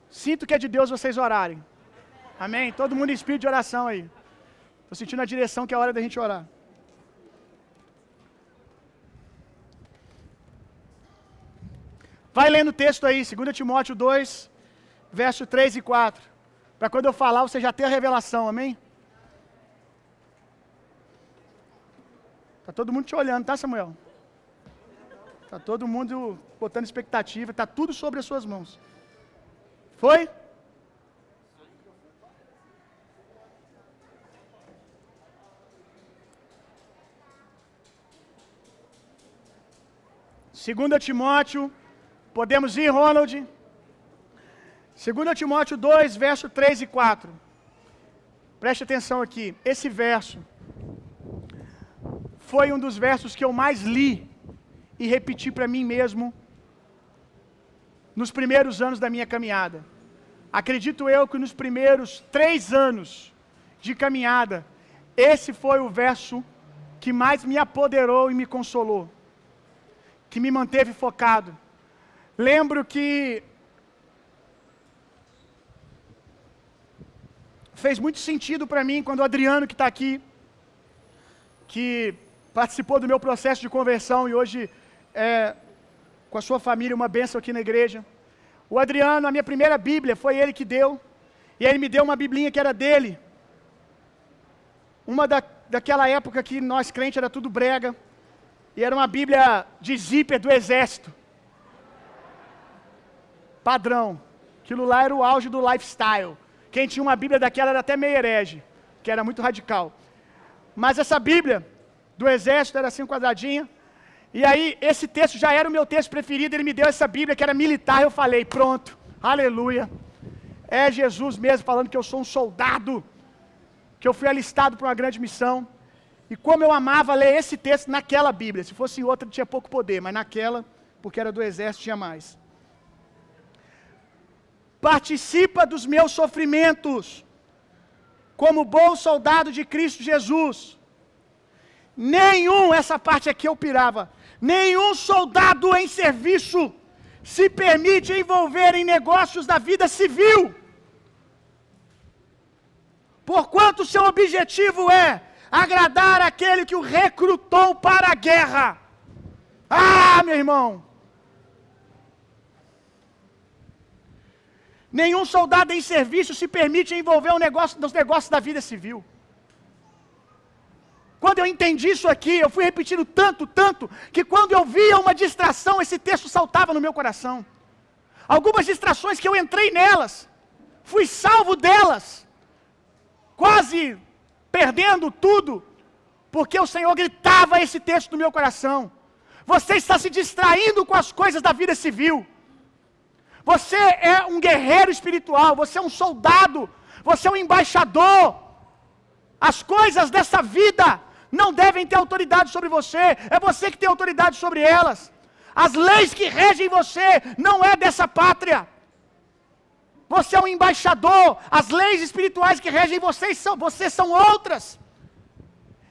Sinto que é de Deus vocês orarem. Amém? Todo mundo em espírito de oração aí. Estou sentindo a direção que é a hora da gente orar. Vai lendo o texto aí, 2 Timóteo 2, verso 3 e 4. Para quando eu falar, você já ter a revelação, amém? Tá todo mundo te olhando, tá, Samuel? Tá todo mundo botando expectativa, tá tudo sobre as suas mãos. Foi? Segunda Timóteo, podemos ir, Ronald? 2 Timóteo 2, verso 3 e 4. Preste atenção aqui. Esse verso foi um dos versos que eu mais li e repeti para mim mesmo nos primeiros anos da minha caminhada. Acredito eu que nos primeiros 3 anos de caminhada, esse foi o verso que mais me apoderou e me consolou, que me manteve focado. Lembro que fez muito sentido para mim quando o Adriano, que está aqui, que participou do meu processo de conversão e hoje é com a sua família uma bênção aqui na igreja. O Adriano, a minha primeira Bíblia, foi ele que deu. E ele me deu uma biblinha que era dele. Uma daquela época que nós crentes era tudo brega. E era uma Bíblia de zíper do exército. Padrão. Aquilo lá era o auge do lifestyle. Quem tinha uma Bíblia daquela era até meio herege, que era muito radical. Mas essa Bíblia do exército era assim quadradinha. E aí, esse texto já era o meu texto preferido. Ele me deu essa Bíblia que era militar. Eu falei, pronto, aleluia. É Jesus mesmo falando que eu sou um soldado, que eu fui alistado para uma grande missão. E como eu amava ler esse texto naquela Bíblia. Se fosse em outra, tinha pouco poder, mas naquela, porque era do exército, tinha mais. Participa dos meus sofrimentos, como bom soldado de Cristo Jesus. Essa parte aqui eu pirava. Nenhum soldado em serviço se permite envolver em negócios da vida civil, porquanto seu objetivo é agradar aquele que o recrutou para a guerra. Ah, meu irmão! Nenhum soldado em serviço se permite envolver nos negócios da vida civil. Quando eu entendi isso aqui, eu fui repetindo tanto, que quando eu via uma distração, esse texto saltava no meu coração. Algumas distrações que eu entrei nelas, fui salvo delas, quase perdendo tudo, porque o Senhor gritava esse texto no meu coração. Você está se distraindo com as coisas da vida civil. Você é um guerreiro espiritual, você é um soldado, você é um embaixador. As coisas dessa vida não devem ter autoridade sobre você, é você que tem autoridade sobre elas. As leis que regem você não é dessa pátria. Você é um embaixador, as leis espirituais que regem vocês são outras.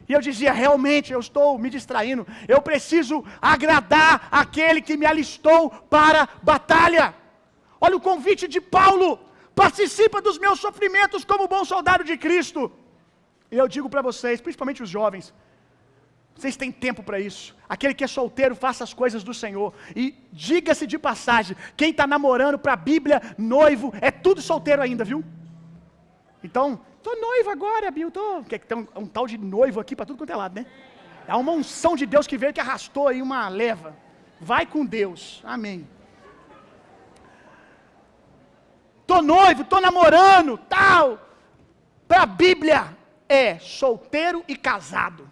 E eu dizia, realmente, eu estou me distraindo, eu preciso agradar aquele que me alistou para a batalha. Olha o convite de Paulo, participa dos meus sofrimentos como bom soldado de Cristo. E eu digo para vocês, principalmente os jovens, vocês têm tempo para isso. Aquele que é solteiro, faça as coisas do Senhor. E diga-se de passagem, quem está namorando para a Bíblia, noivo, é tudo solteiro ainda, viu? Então, tô noivo agora, Bill, porque tem um tal de noivo aqui para tudo quanto é lado, né? É uma unção de Deus que veio que arrastou aí uma leva. Vai com Deus, amém. Tô noivo, tô namorando, tal. Para a Bíblia é solteiro e casado.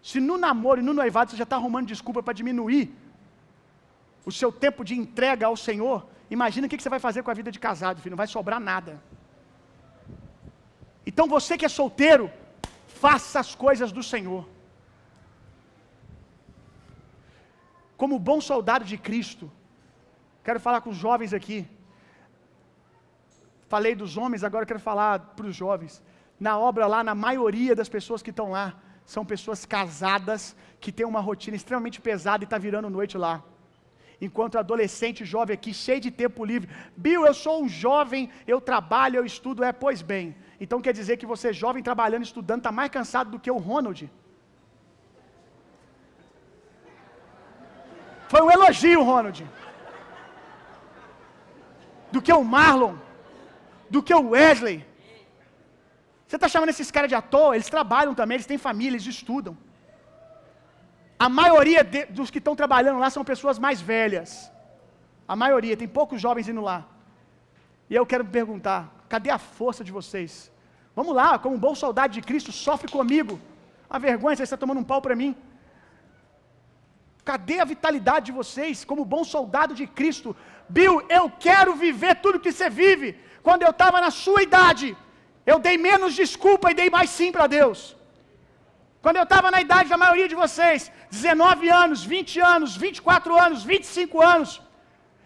Se no namoro e no noivado você já está arrumando desculpa para diminuir o seu tempo de entrega ao Senhor, imagina o que você vai fazer com a vida de casado, filho, não vai sobrar nada. Então você que é solteiro, faça as coisas do Senhor. Como bom soldado de Cristo, quero falar com os jovens aqui. Falei dos homens, agora quero falar para os jovens. Na obra lá, na maioria das pessoas que estão lá, são pessoas casadas, que têm uma rotina extremamente pesada e está virando noite lá. Enquanto adolescente jovem aqui, cheio de tempo livre. Bill, eu sou um jovem, eu trabalho, eu estudo, pois bem. Então quer dizer que você jovem, trabalhando, estudando, está mais cansado do que o Ronald? Foi um elogio, Ronald. Do que o Marlon, do que o Wesley. Você está chamando esses caras de à toa? Eles trabalham também, eles têm família, eles estudam. A maioria dos que estão trabalhando lá são pessoas mais velhas. A maioria, tem poucos jovens indo lá. E eu quero perguntar, cadê a força de vocês? Vamos lá, como bom soldado de Cristo, sofre comigo. A vergonha, você está tomando um pau para mim. Cadê a vitalidade de vocês, como bom soldado de Cristo? Bill, eu quero viver tudo que você vive. Quando eu estava na sua idade, eu dei menos desculpa e dei mais sim para Deus. Quando eu estava na idade da maioria de vocês, 19 anos, 20 anos, 24 anos, 25 anos,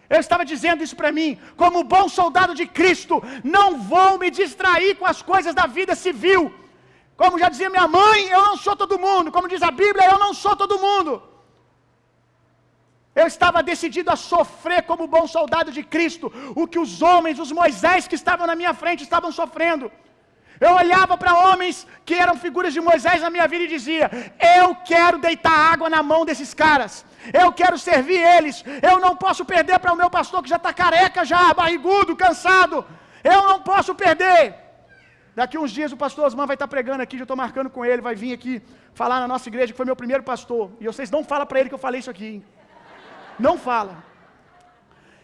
eu estava dizendo isso para mim, como bom soldado de Cristo, não vou me distrair com as coisas da vida civil. Como já dizia minha mãe, eu não sou todo mundo. Como diz a Bíblia, eu não sou todo mundo. Eu estava decidido a sofrer como bom soldado de Cristo, o que os homens, os Moisés que estavam na minha frente estavam sofrendo. Eu olhava para homens que eram figuras de Moisés na minha vida e dizia, eu quero deitar água na mão desses caras, eu quero servir eles, eu não posso perder para o meu pastor que já está careca, já barrigudo, cansado, eu não posso perder. Daqui uns dias o pastor Osman vai estar pregando aqui, já estou marcando com ele, vai vir aqui falar na nossa igreja, que foi meu primeiro pastor, e vocês não falam para ele que eu falei isso aqui, hein? Não fala.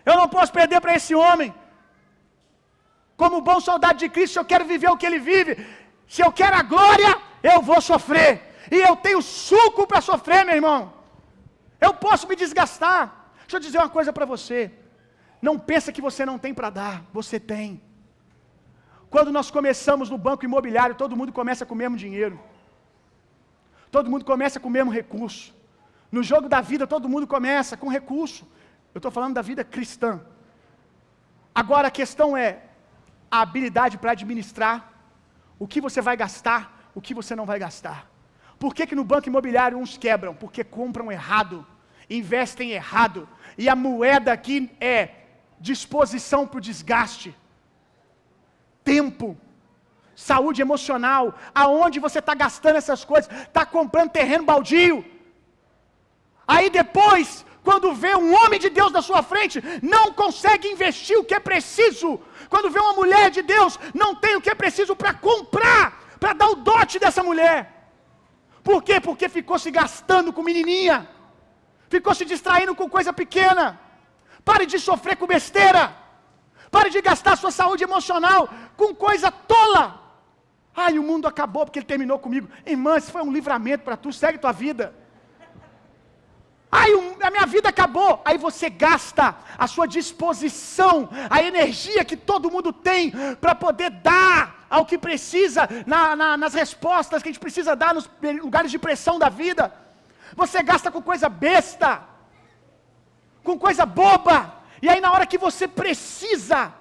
Eu não posso perder para esse homem. Como bom soldado de Cristo, se eu quero viver o que ele vive, se eu quero a glória, eu vou sofrer. E eu tenho suco para sofrer, meu irmão. Eu posso me desgastar. Deixa eu dizer uma coisa para você. Não pensa que você não tem para dar. Você tem. Quando nós começamos no banco imobiliário, todo mundo começa com o mesmo dinheiro. Todo mundo começa com o mesmo recurso. No jogo da vida, todo mundo começa com recurso. Eu estou falando da vida cristã. Agora a questão é a habilidade para administrar o que você vai gastar, o que você não vai gastar. Por que no banco imobiliário uns quebram? Porque compram errado, investem errado. E a moeda aqui é disposição para o desgaste, tempo, saúde emocional. Aonde você está gastando essas coisas? Está comprando terreno baldio. Aí depois, quando vê um homem de Deus na sua frente, não consegue investir o que é preciso. Quando vê uma mulher de Deus, não tem o que é preciso para comprar, para dar o dote dessa mulher. Por quê? Porque ficou se gastando com menininha, ficou se distraindo com coisa pequena. Pare de sofrer com besteira. Pare de gastar sua saúde emocional com coisa tola. Ai, o mundo acabou porque ele terminou comigo. Irmã, isso foi um livramento para tu, segue tua vida. Ai, a minha vida acabou. Aí você gasta a sua disposição, a energia que todo mundo tem para poder dar ao que precisa, nas respostas que a gente precisa dar nos lugares de pressão da vida. Você gasta com coisa besta, com coisa boba, e aí na hora que você precisa,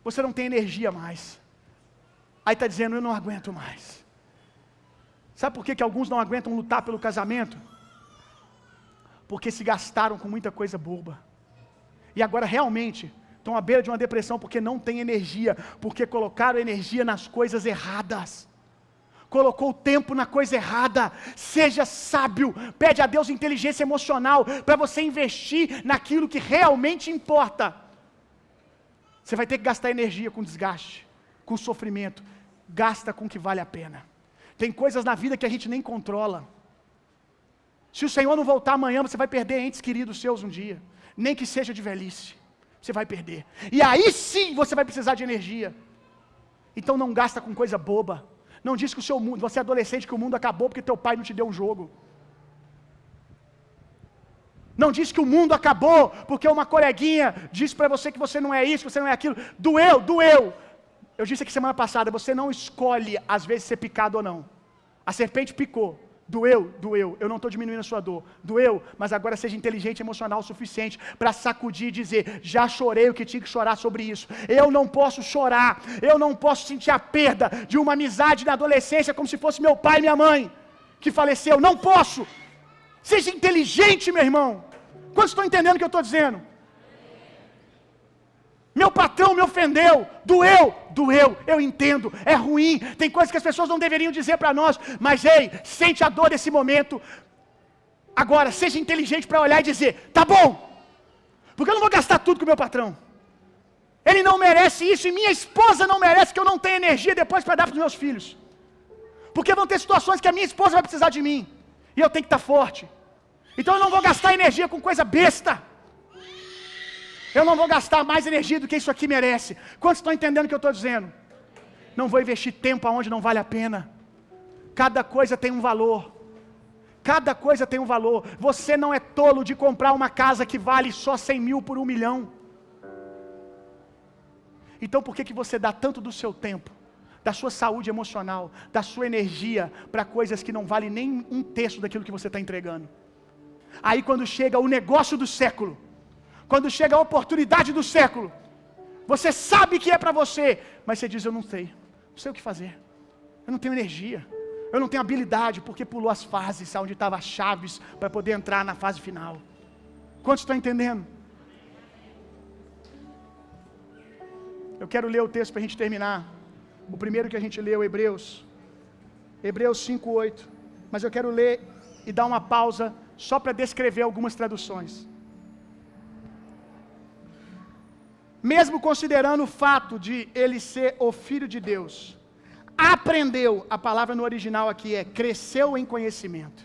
você não tem energia mais. Aí está dizendo, eu não aguento mais. Sabe por que alguns não aguentam lutar pelo casamento? Porque se gastaram com muita coisa boba. E agora realmente estão à beira de uma depressão porque não tem energia, porque colocaram energia nas coisas erradas. Colocou o tempo na coisa errada. Seja sábio, pede a Deus inteligência emocional para você investir naquilo que realmente importa. Você vai ter que gastar energia com desgaste, com sofrimento. Gasta com o que vale a pena. Tem coisas na vida que a gente nem controla. Se o Senhor não voltar amanhã, você vai perder entes queridos seus um dia, nem que seja de velhice, você vai perder. E aí sim você vai precisar de energia. Então não gasta com coisa boba. Não diz que o seu mundo, você é adolescente, que o mundo acabou porque teu pai não te deu um jogo. Não diz que o mundo acabou porque uma coleguinha disse para você que você não é isso, que você não é aquilo. Doeu. Eu disse aqui semana passada, você não escolhe às vezes ser picado ou não. A serpente picou. Doeu. Eu não estou diminuindo a sua dor. Doeu, mas agora seja inteligente e emocional o suficiente para sacudir e dizer, já chorei o que tinha que chorar sobre isso. Eu não posso chorar. Eu não posso sentir a perda de uma amizade na adolescência como se fosse meu pai e minha mãe que faleceu. Não posso. Seja inteligente, meu irmão. Quantos estão entendendo o que eu estou dizendo? Meu patrão me ofendeu, doeu, eu entendo, é ruim, tem coisas que as pessoas não deveriam dizer para nós, mas ei, sente a dor desse momento. Agora, seja inteligente para olhar e dizer, tá bom, porque eu não vou gastar tudo com o meu patrão. Ele não merece isso e minha esposa não merece que eu não tenha energia depois para dar para os meus filhos. Porque vão ter situações que a minha esposa vai precisar de mim e eu tenho que estar forte. Então eu não vou gastar energia com coisa besta. Eu não vou gastar mais energia do que isso aqui merece. Quantos estão entendendo o que eu estou dizendo? Não vou investir tempo aonde não vale a pena. Cada coisa tem um valor. Cada coisa tem um valor. Você não é tolo de comprar uma casa que vale só 100 mil por 1 milhão. Então por que você dá tanto do seu tempo, da sua saúde emocional, da sua energia para coisas que não valem nem um terço daquilo que você está entregando? Aí quando chega o negócio do século, quando chega a oportunidade do século, você sabe que é para você, mas você diz, eu não sei o que fazer, eu não tenho energia, eu não tenho habilidade, porque pulou as fases, onde estavam as chaves, para poder entrar na fase final. Quantos estão entendendo? Eu quero ler o texto para a gente terminar, o primeiro que a gente leu, Hebreus 5:8, mas eu quero ler e dar uma pausa, só para descrever algumas traduções. Mesmo considerando o fato de ele ser o Filho de Deus, aprendeu, a palavra no original aqui é cresceu em conhecimento.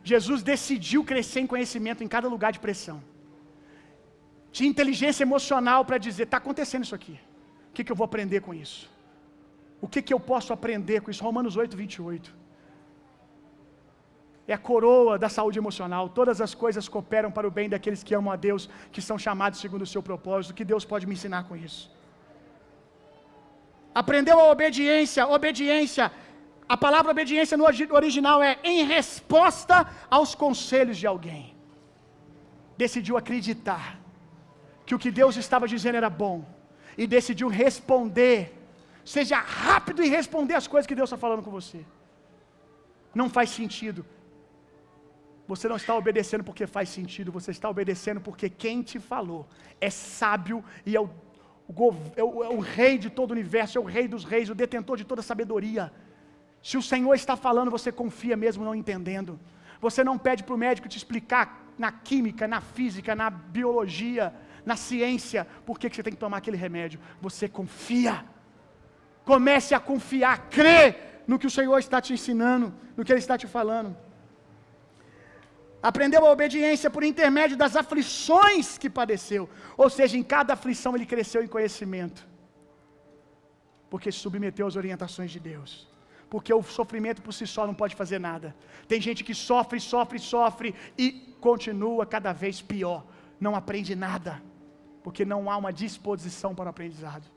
Jesus decidiu crescer em conhecimento em cada lugar de pressão. Tinha inteligência emocional para dizer, está acontecendo isso aqui, o que eu vou aprender com isso? O que eu posso aprender com isso? Romanos 8:28. É a coroa da saúde emocional. Todas as coisas cooperam para o bem daqueles que amam a Deus, que são chamados segundo o seu propósito. O que Deus pode me ensinar com isso? Aprendeu a obediência. A palavra obediência no original é em resposta aos conselhos de alguém. Decidiu acreditar que o que Deus estava dizendo era bom e decidiu responder. Seja rápido em responder as coisas que Deus está falando com você. Não faz sentido. Você não está obedecendo porque faz sentido, você está obedecendo porque quem te falou é sábio e é o rei de todo o universo, é o rei dos reis, o detentor de toda a sabedoria. Se o Senhor está falando, você confia mesmo não entendendo. Você não pede para o médico te explicar na química, na física, na biologia, na ciência, por que você tem que tomar aquele remédio. Você confia. Comece a confiar, crê no que o Senhor está te ensinando, no que Ele está te falando. Aprendeu a obediência por intermédio das aflições que padeceu. Ou seja, em cada aflição ele cresceu em conhecimento. Porque se submeteu às orientações de Deus. Porque o sofrimento por si só não pode fazer nada. Tem gente que sofre e continua cada vez pior. Não aprende nada, porque não há uma disposição para o aprendizado.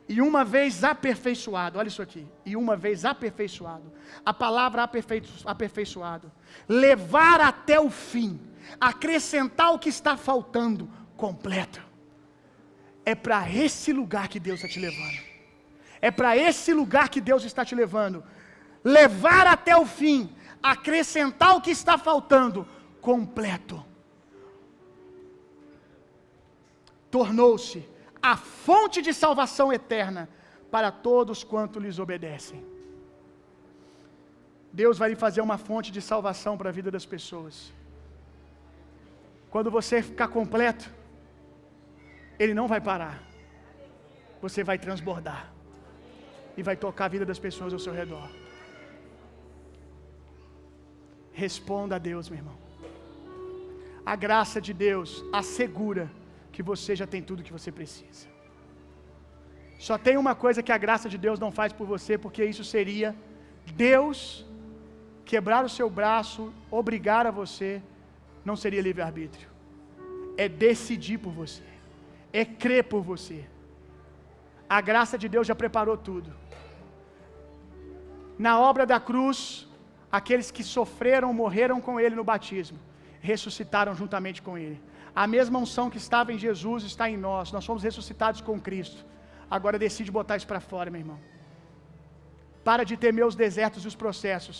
E uma vez aperfeiçoado, olha isso aqui, e uma vez aperfeiçoado, a palavra aperfeiçoado, levar até o fim, acrescentar o que está faltando, completo. É para esse lugar que Deus está te levando. É para esse lugar que Deus está te levando. Levar até o fim, acrescentar o que está faltando, completo. Tornou-se a fonte de salvação eterna para todos quanto lhes obedecem. Deus vai lhe fazer uma fonte de salvação para a vida das pessoas. Quando você ficar completo, Ele não vai parar. Você vai transbordar. E vai tocar a vida das pessoas ao seu redor. Responda a Deus, meu irmão. A graça de Deus assegura que você já tem tudo que você precisa. Só tem uma coisa que a graça de Deus não faz por você, porque isso seria Deus quebrar o seu braço, obrigar a você, não seria livre-arbítrio. É decidir por você. É crer por você. A graça de Deus já preparou tudo. Na obra da cruz, aqueles que sofreram, morreram com Ele no batismo, ressuscitaram juntamente com Ele. A mesma unção que estava em Jesus está em nós. Nós fomos ressuscitados com Cristo. Agora decide botar isso para fora, meu irmão. Para de temer os desertos e os processos.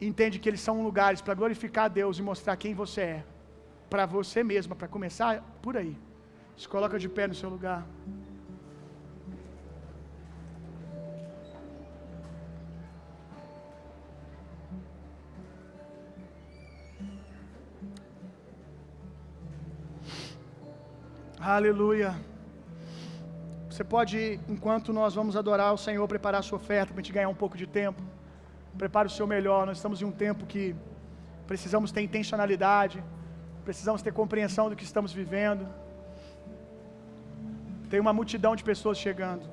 Entende que eles são lugares para glorificar a Deus e mostrar quem você é. Para você mesmo, para começar por aí. Se coloca de pé no seu lugar. Aleluia. Você pode, enquanto nós vamos adorar o Senhor, preparar a sua oferta para a gente ganhar um pouco de tempo. Prepare o seu melhor. Nós estamos em um tempo que precisamos ter intencionalidade, precisamos ter compreensão do que estamos vivendo. Tem uma multidão de pessoas chegando.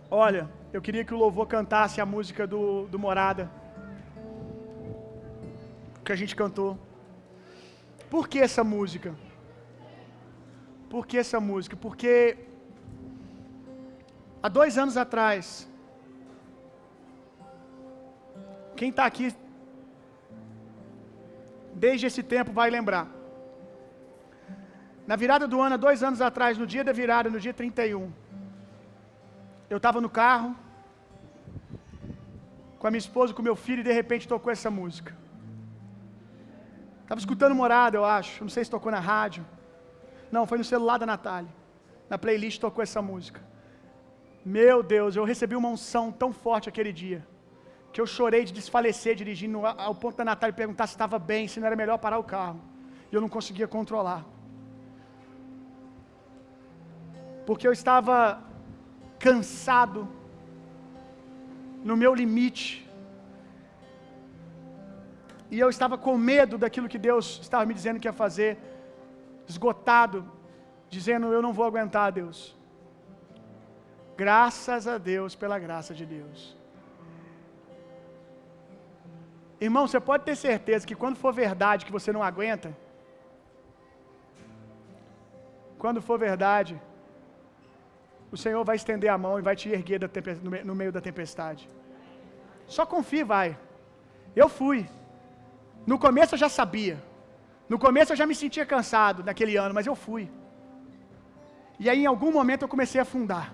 Olha, eu queria que o louvor cantasse a música do Morada, que a gente cantou. Por que essa música? Por que essa música? Porque há 2 anos atrás, quem está aqui desde esse tempo vai lembrar. Na virada do ano, há 2 anos atrás, no dia da virada, no dia 31, eu estava no carro, com a minha esposa, com o meu filho, e de repente tocou essa música. Estava escutando Morada, eu acho, não sei se tocou na rádio. Não, foi no celular da Natália. Na playlist tocou essa música. Meu Deus, eu recebi uma unção tão forte aquele dia, que eu chorei de desfalecer dirigindo, ao ponto da Natália perguntar se estava bem, se não era melhor parar o carro. E eu não conseguia controlar. Porque eu estava cansado, no meu limite. E eu estava com medo daquilo que Deus estava me dizendo que ia fazer, esgotado, dizendo: eu não vou aguentar, Deus. Graças a Deus, pela graça de Deus. Irmão, você pode ter certeza que quando for verdade que você não aguenta, quando for verdade, o Senhor vai estender a mão e vai te erguer no meio da tempestade. Só confie, vai. Eu fui. No começo eu já sabia. No começo eu já me sentia cansado naquele ano, mas eu fui. E aí em algum momento eu comecei a afundar.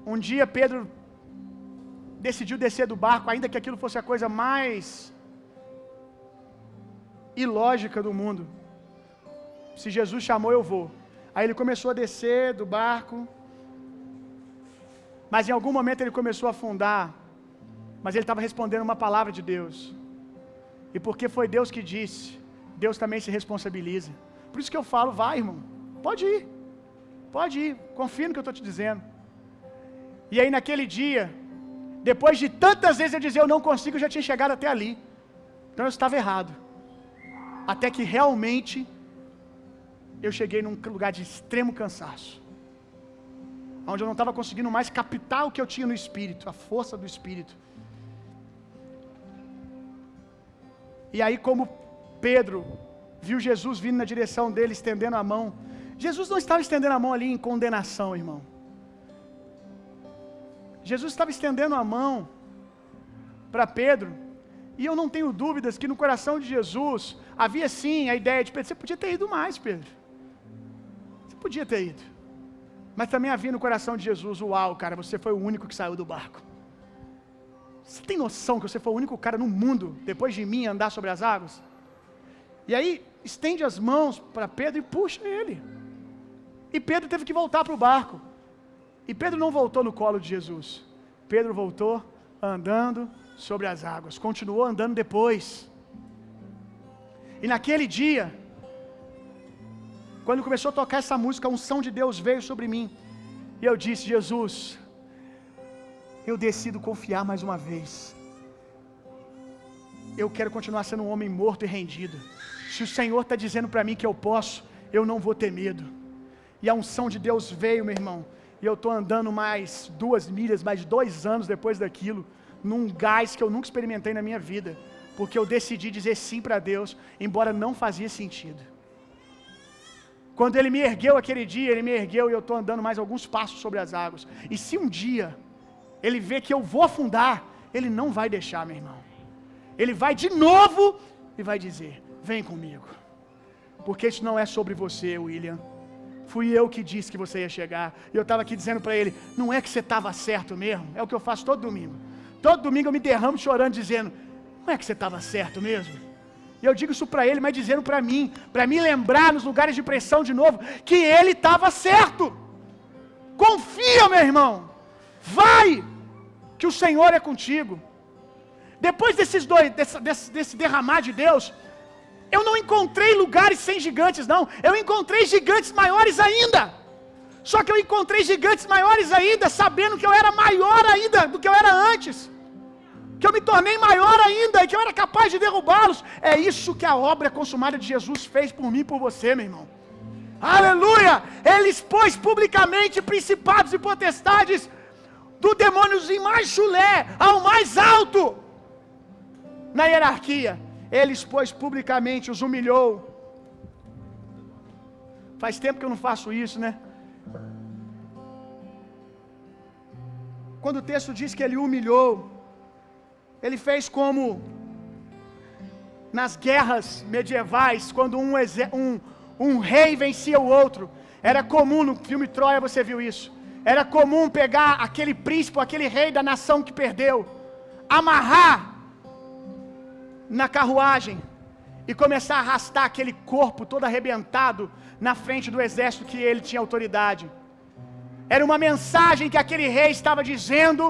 Um dia Pedro decidiu descer do barco, ainda que aquilo fosse a coisa mais ilógica do mundo. Se Jesus chamou, eu vou. Aí ele começou a descer do barco, mas em algum momento ele começou a afundar, mas ele estava respondendo uma palavra de Deus. E porque foi Deus que disse, Deus também se responsabiliza. Por isso que eu falo: vai, irmão, pode ir, confia no que eu estou te dizendo. E aí naquele dia, Depois de tantas vezes eu dizer eu não consigo, eu já tinha chegado até ali. Então eu estava errado. Até que realmente eu cheguei num lugar de extremo cansaço, onde eu não estava conseguindo mais captar o que eu tinha no Espírito, a força do Espírito. E aí, como Pedro viu Jesus vindo na direção dele, estendendo a mão, Jesus não estava estendendo a mão ali em condenação, irmão. Jesus estava estendendo a mão para Pedro, e eu não tenho dúvidas que no coração de Jesus havia sim a ideia de Pedro, você podia ter ido mais, Pedro. Você podia ter ido. Mas também havia no coração de Jesus, uau, cara, você foi o único que saiu do barco. Você tem noção que você foi o único cara no mundo, depois de mim, a andar sobre as águas? E aí, estende as mãos para Pedro e puxa ele. E Pedro teve que voltar para o barco. E Pedro não voltou no colo de Jesus. Pedro voltou andando sobre as águas. Continuou andando depois. E naquele dia, quando começou a tocar essa música, a unção de Deus veio sobre mim. E eu disse, Jesus, eu decido confiar mais uma vez. Eu quero continuar sendo um homem morto e rendido. Se o Senhor está dizendo para mim que eu posso, eu não vou ter medo. E a unção de Deus veio, meu irmão. E eu estou andando mais 2 milhas, mais 2 anos depois daquilo, num gás que eu nunca experimentei na minha vida. Porque eu decidi dizer sim para Deus, embora não fazia sentido. Quando Ele me ergueu aquele dia, Ele me ergueu e eu estou andando mais alguns passos sobre as águas. E se um dia Ele vê que eu vou afundar, Ele não vai deixar, meu irmão. Ele vai de novo e vai dizer, vem comigo. Porque isso não é sobre você, William. Fui eu que disse que você ia chegar. E eu estava aqui dizendo para ele, não é que você estava certo mesmo? É o que eu faço todo domingo. Todo domingo eu me derramo chorando, dizendo, não é que você estava certo mesmo? E eu digo isso para ele, mas dizendo para me lembrar nos lugares de pressão de novo, que ele estava certo. Confia, meu irmão. Vai, que o Senhor é contigo. Depois desse derramar de Deus, eu não encontrei lugares sem gigantes, não. Eu encontrei gigantes maiores ainda. Só que eu encontrei gigantes maiores ainda, sabendo que eu era maior ainda do que eu era antes. Que eu me tornei maior ainda e que eu era capaz de derrubá-los. É isso que a obra consumada de Jesus fez por mim e por você, meu irmão. Aleluia! Ele expôs publicamente principados e potestades, do demôniozinho mais chulé ao mais alto na hierarquia. Ele expôs publicamente, os humilhou. Faz tempo que eu não faço isso, né? Quando o texto diz que ele humilhou, ele fez como nas guerras medievais, quando um rei vencia o outro. Era comum, no filme Troia você viu isso. Era comum pegar aquele príncipe, aquele rei da nação que perdeu, amarrar na carruagem e começar a arrastar aquele corpo todo arrebentado na frente do exército que ele tinha autoridade. Era uma mensagem que aquele rei estava dizendo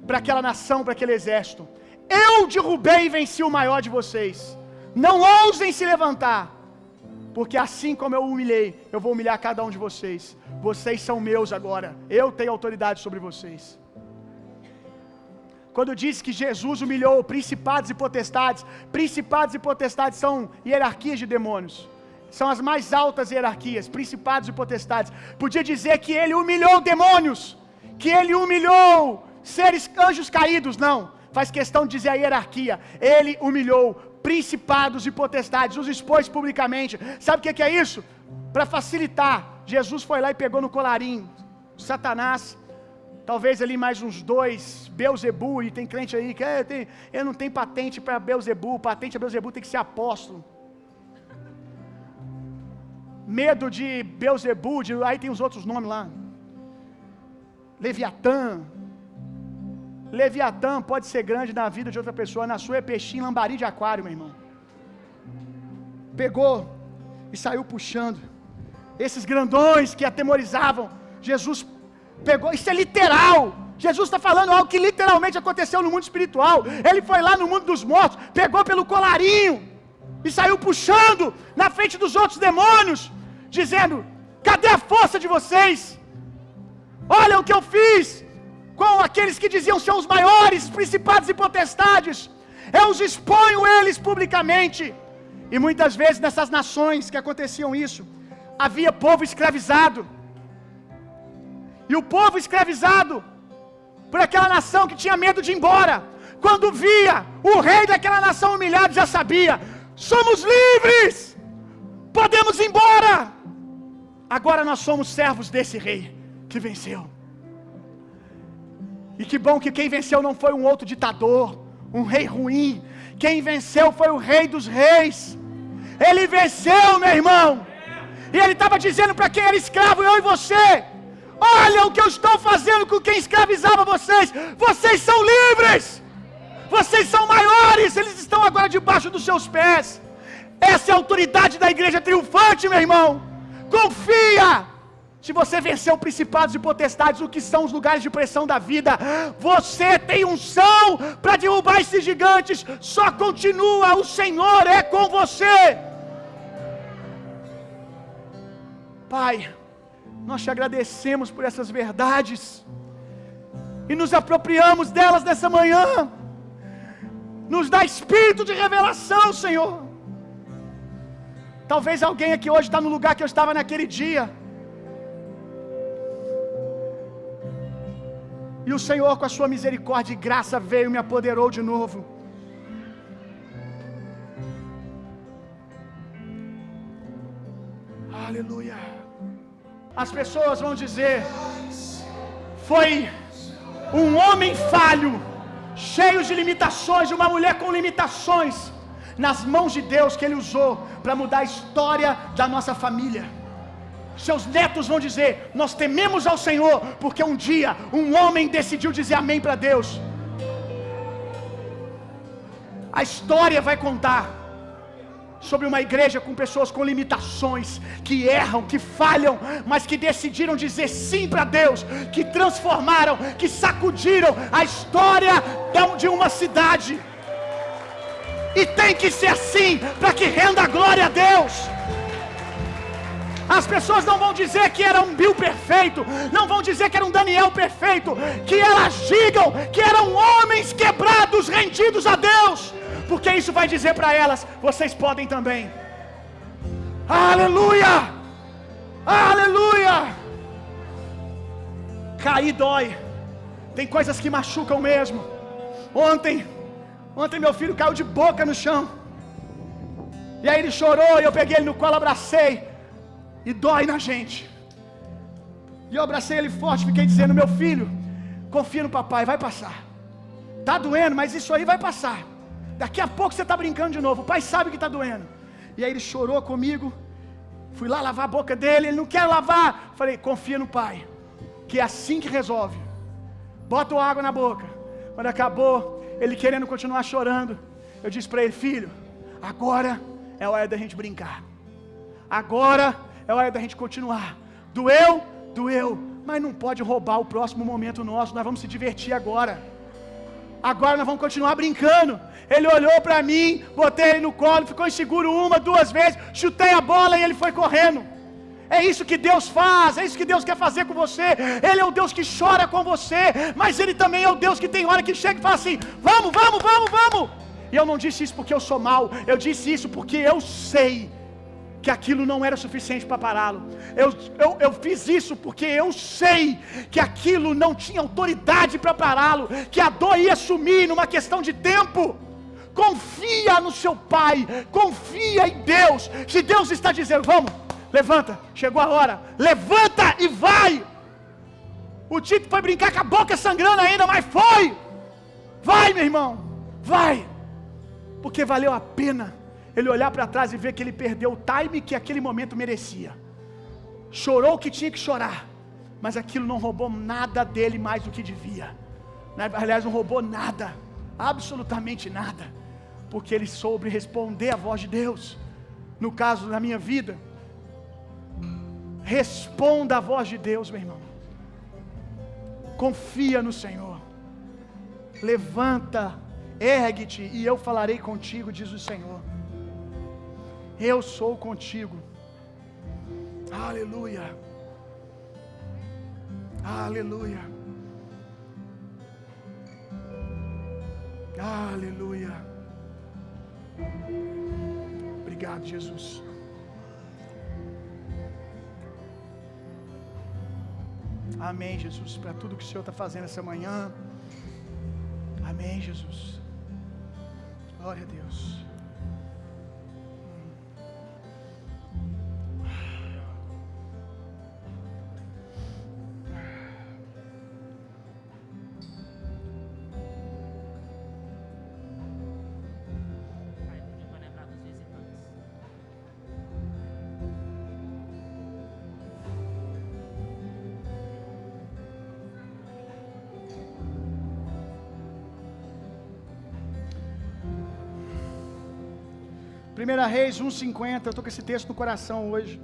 para aquela nação, para aquele exército: eu derrubei e venci o maior de vocês. Não ousem se levantar, porque assim como eu humilhei, eu vou humilhar cada um de vocês. Vocês são meus agora. Eu tenho autoridade sobre vocês. Quando diz que Jesus humilhou principados e potestades são hierarquias de demônios. São as mais altas hierarquias, principados e potestades. Podia dizer que ele humilhou demônios, que ele humilhou seres, anjos caídos, não. Faz questão de dizer a hierarquia. Ele humilhou principados e potestades, os expôs publicamente. Sabe o que é isso? Para facilitar, Jesus foi lá e pegou no colarinho Satanás. Talvez ali mais uns 2, Beelzebu, e tem crente aí que eu não tenho patente para Beelzebu, patente a Beelzebu tem que ser apóstolo. Medo de Beelzebu, aí tem os outros nomes lá. Leviatã. Leviatã pode ser grande na vida de outra pessoa, na sua é peixinho, lambari de aquário, meu irmão. Pegou e saiu puxando. Esses grandões que atemorizavam, Jesus pegou, isso é literal. Jesus está falando algo que literalmente aconteceu no mundo espiritual. Ele foi lá no mundo dos mortos, pegou pelo colarinho e saiu puxando na frente dos outros demônios, dizendo: cadê a força de vocês? Olha o que eu fiz. com aqueles que diziam ser os maiores, principados e potestades. Eu os exponho eles publicamente. E muitas vezes nessas nações que aconteciam isso, havia povo escravizado. E o povo escravizado por aquela nação que tinha medo de ir embora, quando via o rei daquela nação humilhado, já sabia: somos livres, podemos ir embora. Agora nós somos servos desse rei que venceu. E que bom que quem venceu não foi um outro ditador, um rei ruim. Quem venceu foi o Rei dos Reis. Ele venceu, meu irmão. E ele estava dizendo para quem era escravo: eu e você, olha o que eu estou fazendo com quem escravizava vocês. Vocês são livres. Vocês são maiores. Eles estão agora debaixo dos seus pés. Essa é a autoridade da igreja triunfante, meu irmão. Confia. Se você venceu principados e potestades, o que são os lugares de pressão da vida, você tem unção para derrubar esses gigantes. Só continua, o Senhor é com você. Pai, nós te agradecemos por essas verdades e nos apropriamos delas nessa manhã. Nos dá espírito de revelação, Senhor. Talvez alguém aqui hoje está no lugar que eu estava naquele dia. E o Senhor, com a sua misericórdia e graça, veio e me apoderou de novo. Aleluia. As pessoas vão dizer: foi um homem falho, cheio de limitações, uma mulher com limitações, nas mãos de Deus, que Ele usou para mudar a história da nossa família. Seus netos vão dizer: nós tememos ao Senhor, porque um dia um homem decidiu dizer amém para Deus. A história vai contar sobre uma igreja com pessoas com limitações, que erram, que falham, mas que decidiram dizer sim para Deus, que transformaram, que sacudiram a história de uma cidade. E tem que ser assim, para que renda a glória a Deus. As pessoas não vão dizer que era um Bill perfeito, não vão dizer que era um Daniel perfeito, que elas digam que eram homens quebrados, rendidos a Deus, porque isso vai dizer para elas: vocês podem também. Aleluia! Aleluia! Cair dói, tem coisas que machucam mesmo. Ontem meu filho caiu de boca no chão, e aí ele chorou, e eu peguei ele no colo, abracei. E dói na gente. E eu abracei ele forte, fiquei dizendo: meu filho, confia no papai, vai passar. Tá doendo, mas isso aí vai passar. Daqui a pouco você tá brincando de novo, o pai sabe que tá doendo. E aí ele chorou comigo. Fui lá lavar a boca dele, ele não quer lavar. Falei: confia no pai, que é assim que resolve. Bota água na boca. Quando acabou, ele querendo continuar chorando, eu disse para ele: filho, agora é hora da gente brincar. Agora é hora da gente continuar. Doeu, mas não pode roubar o próximo momento nosso. Nós vamos se divertir agora. Agora nós vamos continuar brincando. Ele olhou para mim, botei ele no colo, ficou inseguro 1, 2 vezes, chutei a bola e ele foi correndo. É isso que Deus faz, é isso que Deus quer fazer com você. Ele é o Deus que chora com você, mas Ele também é o Deus que tem hora que chega e fala assim: vamos. E eu não disse isso porque eu sou mau, eu disse isso porque eu sei que aquilo não era suficiente para pará-lo. Eu fiz isso porque eu sei que aquilo não tinha autoridade para pará-lo, que a dor ia sumir numa questão de tempo. Confia no seu pai, confia em Deus. Se Deus está dizendo: vamos, levanta, chegou a hora, levanta e vai. O Tito foi brincar com a boca sangrando ainda, mas foi. Vai, meu irmão, vai, porque valeu a pena ele olhar para trás e ver que ele perdeu o time que aquele momento merecia. Chorou o que tinha que chorar, mas aquilo não roubou nada dele mais do que devia. Aliás, não roubou nada, absolutamente nada, porque ele soube responder à voz de Deus. No caso da minha vida, responda à voz de Deus, meu irmão. Confia no Senhor. Levanta, ergue-te e eu falarei contigo, diz o Senhor. Eu sou contigo. Aleluia. Aleluia. Aleluia. Obrigado, Jesus. Amém, Jesus, para tudo que o Senhor está fazendo essa manhã. Amém, Jesus. Glória a Deus. Primeira Reis 1:50, eu estou com esse texto no coração hoje.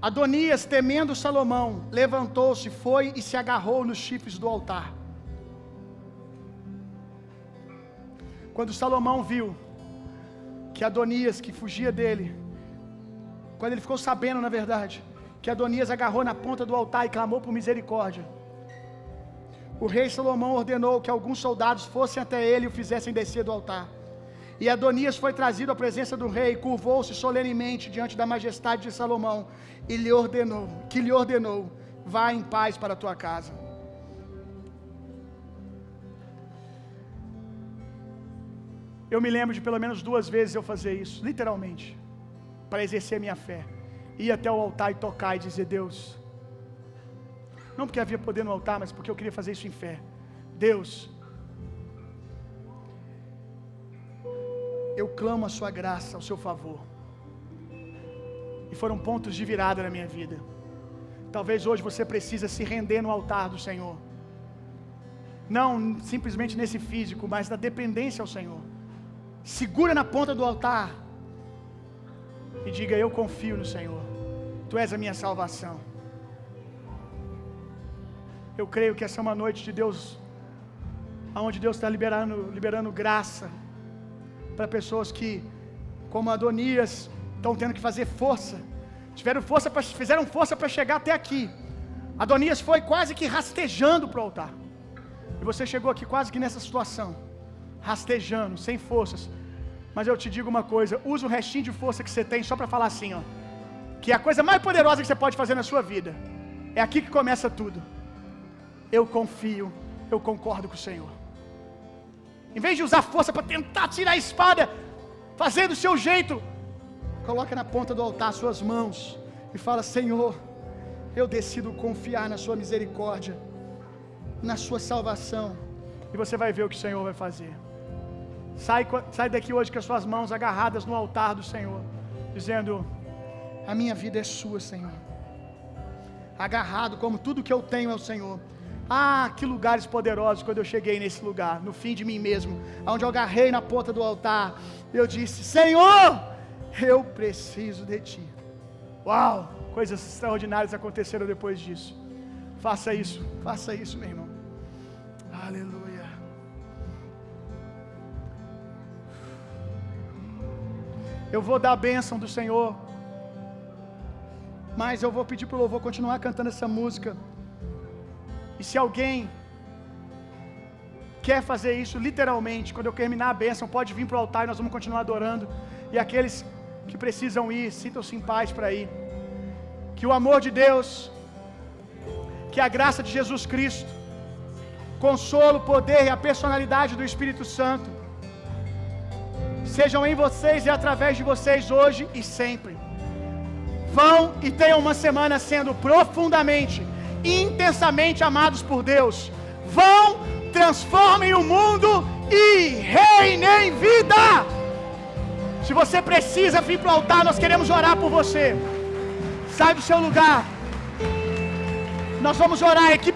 Adonias, temendo Salomão, levantou-se, foi e se agarrou nos chifres do altar. Quando Salomão viu que Adonias, que fugia dele, quando ele ficou sabendo, na verdade, que Adonias agarrou na ponta do altar e clamou por misericórdia, o rei Salomão ordenou que alguns soldados fossem até ele e o fizessem descer do altar. E Adonias foi trazido à presença do rei, curvou-se solenemente diante da majestade de Salomão e lhe ordenou: vá em paz para a tua casa. Eu me lembro de pelo menos 2 vezes eu fazer isso, literalmente, para exercer minha fé. Ir até o altar e tocar e dizer: Deus, não porque havia poder no altar, mas porque eu queria fazer isso em fé. Deus, eu clamo a sua graça, ao seu favor. E foram pontos de virada na minha vida. Talvez hoje você precisa se render no altar do Senhor. Não simplesmente nesse físico, mas na dependência ao Senhor. Segura na ponta do altar e diga: eu confio no Senhor. Tu és a minha salvação. Eu creio que essa é uma noite de Deus, onde Deus está liberando graça para pessoas que, como Adonias, estão tendo que fazer força. Fizeram força para chegar até aqui. Adonias foi quase que rastejando para o altar. E você chegou aqui quase que nessa situação, rastejando, sem forças. Mas eu te digo uma coisa: usa o restinho de força que você tem só para falar assim, ó, que é a coisa mais poderosa que você pode fazer na sua vida. É aqui que começa tudo. Eu confio, eu concordo com o Senhor. Em vez de usar força para tentar tirar a espada, fazer do seu jeito, coloca na ponta do altar suas mãos e fala: Senhor, eu decido confiar na sua misericórdia, na sua salvação. E você vai ver o que o Senhor vai fazer. Sai daqui hoje com as suas mãos agarradas no altar do Senhor, dizendo: a minha vida é sua, Senhor. Agarrado como tudo que eu tenho é o Senhor. Ah, que lugares poderosos quando eu cheguei nesse lugar, no fim de mim mesmo, onde eu agarrei na ponta do altar, eu disse: Senhor, eu preciso de Ti. Uau, coisas extraordinárias aconteceram depois disso. Faça isso, meu irmão. Aleluia. Eu vou dar a bênção do Senhor, mas eu vou pedir para o louvor continuar cantando essa música. E se alguém quer fazer isso literalmente, quando eu terminar a bênção, pode vir para o altar e nós vamos continuar adorando. E aqueles que precisam ir, sintam-se em paz para ir. Que o amor de Deus, que a graça de Jesus Cristo, consolo, poder e a personalidade do Espírito Santo sejam em vocês e através de vocês hoje e sempre. Vão e tenham uma semana sendo profundamente, intensamente amados por Deus. Vão, transformem o mundo e reinem em vida. Se você precisa vir para o altar, nós queremos orar por você. Sai do seu lugar. Nós vamos orar, equipe.